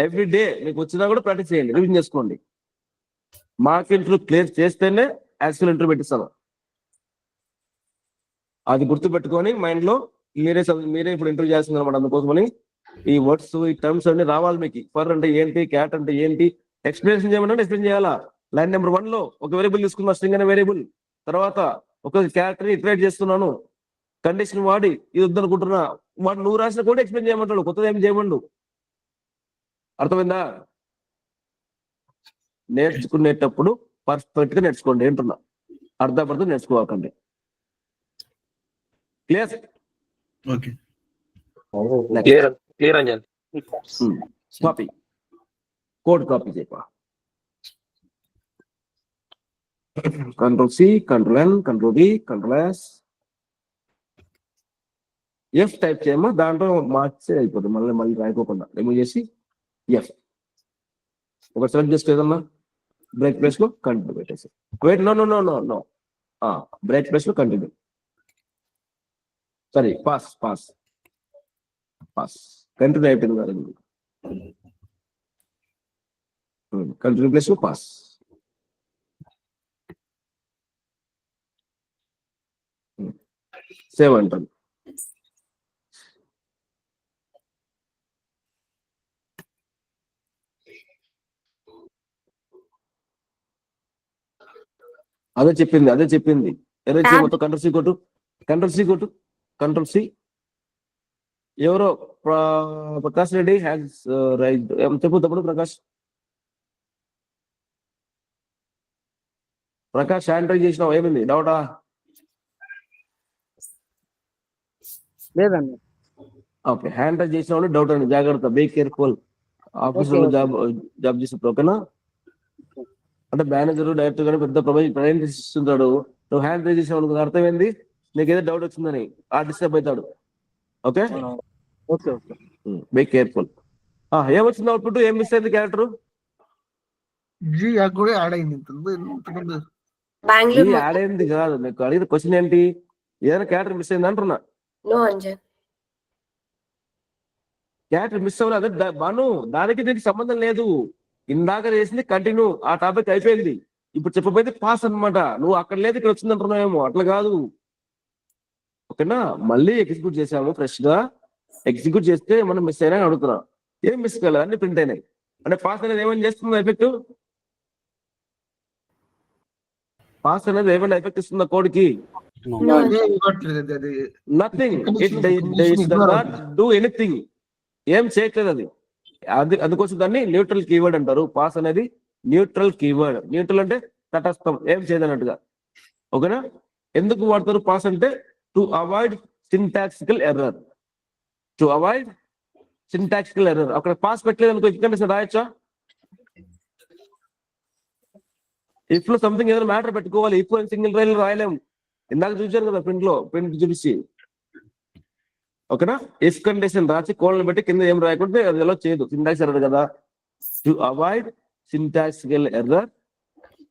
ఎవ్రీ డే మీకు వచ్చినా కూడా ప్రాక్టీస్ చేయండి, రివిజన్ చేసుకోండి. మాకు ఇంటర్వ్యూ క్లియర్ చేస్తేనే యాక్చువల్ ఇంటర్వ్యూ పెట్టిస్తాను. అది గుర్తు పెట్టుకొని మైండ్ లో మీరే ఇప్పుడు ఇంటర్వ్యూ చేస్తుంది అనమాట. అందుకోసమని ఈ వర్డ్స్, ఈ టర్మ్స్ అన్ని రావాలి మీకు. ఫర్ అంటే ఏంటి, క్యాట్ అంటే ఏంటి, ఎక్స్ప్లెనేషన్ చేయమంటే ఎక్స్ప్లెయిన్ చేయాలా. లైన్ నెంబర్ 1 లో ఒక వేరియబుల్ తీసుకున్నా, స్ట్రింగ్ అనే వేరియబుల్, తర్వాత ఒక క్యారెక్టర్ ఇటరేట్ చేస్తున్నాను, కండిషన్ వాడి ఇది వద్దనుకుంటున్నా, వాడు నువ్వు రాసిన కూడా ఎక్స్ప్లెయిన్ చేయమంటాడు, కొత్తది ఏం చేయమండు. అర్థమైందా? నేర్చుకునేటప్పుడు పర్ఫెక్ట్ గా నేర్చుకోండి అంటున్నా. అర్థం నేర్చుకోకండి. Clear? Okay. Clear Anjan. Copy code copy చేయపా. Ctrl+C, Ctrl+N, Ctrl+V, Ctrl+S, F type చేయమా, దాంట్లో మార్చే అయిపోతుంది. మళ్ళీ రాయిపోకుండా రిమూవ్ చేసి F ఒక సెలెక్ట్ చేసుకో, ఏదన్నా బ్రేక్ ప్లేస్ లో కంటిన్యూ పెట్టేసి వెయిట్. నో బ్రేక్ ప్లేస్ లో కంటిన్యూ. సారీ, పాస్ కంటిన్యూ అయిపోయింది కదా. కంటిన్యూ ప్లేస్ లో పాస్. సేవ్ అంటాను. అదే చెప్పింది. ఎరేజ్ మొత్తం Ctrl+C. ఎవరో ప్రకాష్ రెడ్డి హ్యాస్ రైట్. చెప్పు తప్పుడు ప్రకాష్ హ్యాండ్ రైజ్ చేసినావు, ఏమైంది? డౌటా? లేదండి. ఓకే, హ్యాండ్ రైజ్ చేసిన వాళ్ళు డౌట్ అండి, జాగ్రత్త, బీ కేర్ఫుల్. ఆఫీసులో జాబ్ చేసినప్పుడు, ఓకేనా? అంటే మేనేజర్ డైరెక్టర్ గానీ పెద్ద ప్రజెంటేషన్ ఇస్తుంటాడు, నువ్వు హ్యాండ్ రైజ్ చేసిన వాళ్ళకి అర్థం ఏంది, నీకు ఏదో డౌట్ వచ్చిందని డిస్టర్బ్ అవుతాడు. Okay, be careful. ఏమొచ్చింది అవుట్పుట్? ఏం మిస్ అయింది క్యారెక్టర్? జీ కూడా యాడ్ అయింది. బెంగళూరు యాడ్ అయింది కాదు, నీకు అడిగిన క్వశ్చన్ ఏంటి? ఏదైనా క్యారెక్టర్ మిస్ అయింది అంటున్నా. నో అంజన్. క్యారెక్టర్ మిస్ అవ్వలేదు అదే బాను, దానికి దీనికి సంబంధం లేదు. ఇందాక చేసింది కంటిన్యూ, ఆ టాపిక్ అయిపోయింది. ఇప్పుడు చెప్పబోయేది పాస్ అన్నమాట. నువ్వు అక్కడ లేదు ఇక్కడ వచ్చింది అంటున్నావేమో, అట్లా కాదు. ఓకేనా? మళ్ళీ ఎగ్జిక్యూట్ చేసాము, ఫ్రెష్ గా ఎగ్జిక్యూట్ చేస్తే మనం మిస్ అయినా అడుగుతున్నాం. ఏం మిస్ కాలేదు, అన్ని ప్రింట్ అయినాయి. అంటే పాస్ అనేది ఏమైనా చేస్తుంది ఎఫెక్ట్? పాస్ అనేది ఏమైనా ఎఫెక్ట్ ఇస్తుందా కోడ్ కి? Nothing. It does not do anything. ఏం చేయట్లేదు అది. అందుకోసం దాన్ని న్యూట్రల్ కీవర్డ్ అంటారు. పాస్ అనేది న్యూట్రల్ కీవర్డ్. న్యూట్రల్ అంటే తటస్థం, ఏం చేయదన్నట్టుగా. ఓకేనా? ఎందుకు వాడతారు పాస్ అంటే? To avoid syntactical error. అక్కడ పాస్ పెట్టలేదు అనుకో, ఇక్కడ రాయొచ్చా? ఇఫ్ లో సంథింగ్ ఏదైనా మ్యాటర్ పెట్టుకోవాలి. ఇఫ్ సింగిల్ రైల్ రాయలేము. ఇందాక చూసారు కదా ప్రింట్ చూపిస్తే. ఓకేనా? ఇఫ్ కండిషన్ రాసి కోళ్ళను బట్టి కింద ఏం రాయకుంటే అది ఎలా చేయదు, సింటాక్స్ ఎర్రర్ కదా. To avoid syntactical error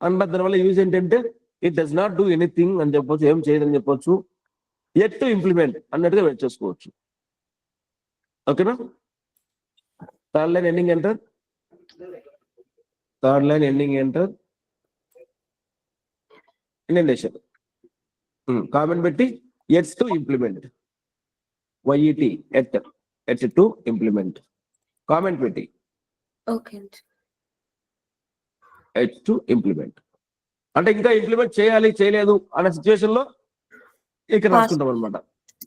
and దానివల్ల యూజ్ ఏంటంటే it does not do anything అని చెప్పొచ్చు, ఏం చేయదని చెప్పొచ్చు. ఎట్ టు ఇంప్లిమెంట్ అన్నట్టుగా వెయిట్ చేసుకోవచ్చు. ఓకేనా? Third line ending enter indentation comment పెట్టి yet's to implement, YET yet to implement comment పెట్టి ఓకే ఎట్ టు ఇంప్లిమెంట్ అంటే ఇంకా ఇంప్లిమెంట్ చేయాలి చేయలేదు అనే సిచ్యువేషన్ లో ఇక్కడ రాసుకుంటాం అనమాట.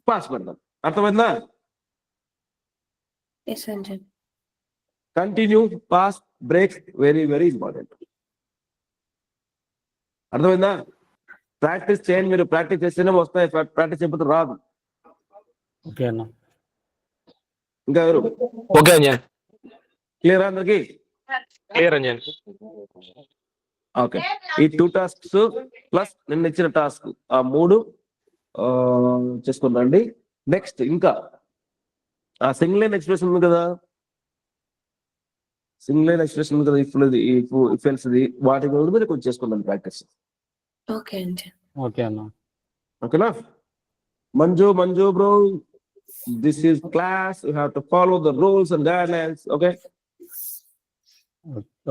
పాస్ పెడతాం. అర్థమైందా? Yes Anjan. Continue, pass, break very very important. అర్థమైందా? ప్రాక్టీస్ చేయండి. మీరు ప్రాక్టీస్ చేస్తేనే వస్తాయి, ప్రాక్టీస్ చేయకపోతే రాదు. ఓకే అన్న. ఇంకా ఎవరు? ఓకే అంజన్. క్లియర్ అందరికి? క్లియర్ అంజన్. ఓకే, ఈ 2 టాస్క్స్ ప్లస్ నిన్న ఇచ్చిన టాస్క్, ఆ 3 చేసుకుందండి. నెక్స్ట్ ఇంకా ఆ సింగిల్ లైన్ ఎక్స్ప్రెషన్ ఉంది కదా, ఇఫ్ ఎల్స్ ది, వాటి మీద కొంచెం చేసుకుందాం ప్రాక్టీస్. ఓకే అంజన్. ఓకే అన్న. ఓకేనా? Manju bro, this is class, you have to follow the rules and guidelines. Okay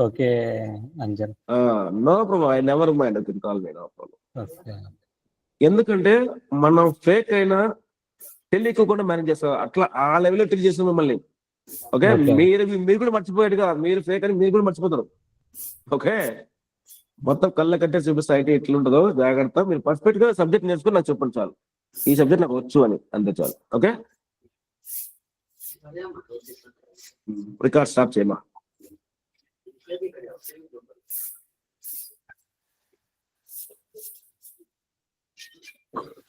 okay Anjan. No problem, I never mind. You can call me, no problem. Okay. ఎందుకంటే మనం fake అయినా తెలియకుండా మేనేజ్ చేస్తాం, అట్లా ఆ లెవెల్లో ట్రీట్ చేస్తాం మిమ్మల్ని. ఓకే, మీరు కూడా మర్చిపోయాడుగా, మీరు ఫేక్ అని మీరు కూడా మర్చిపోతారు. ఓకే, మొత్తం కళ్ళ కట్టే చూపిస్తే అయితే ఎట్లుంటుందో జాగ్రత్త. మీరు పర్ఫెక్ట్ గా సబ్జెక్ట్ నేర్చుకుని నాకు చెప్పండి చాలు, ఈ సబ్జెక్ట్ నాకు వచ్చు అని, అంతే చాలు. ఓకే, రికార్డ్ స్టాప్ చేయమా. ఓకే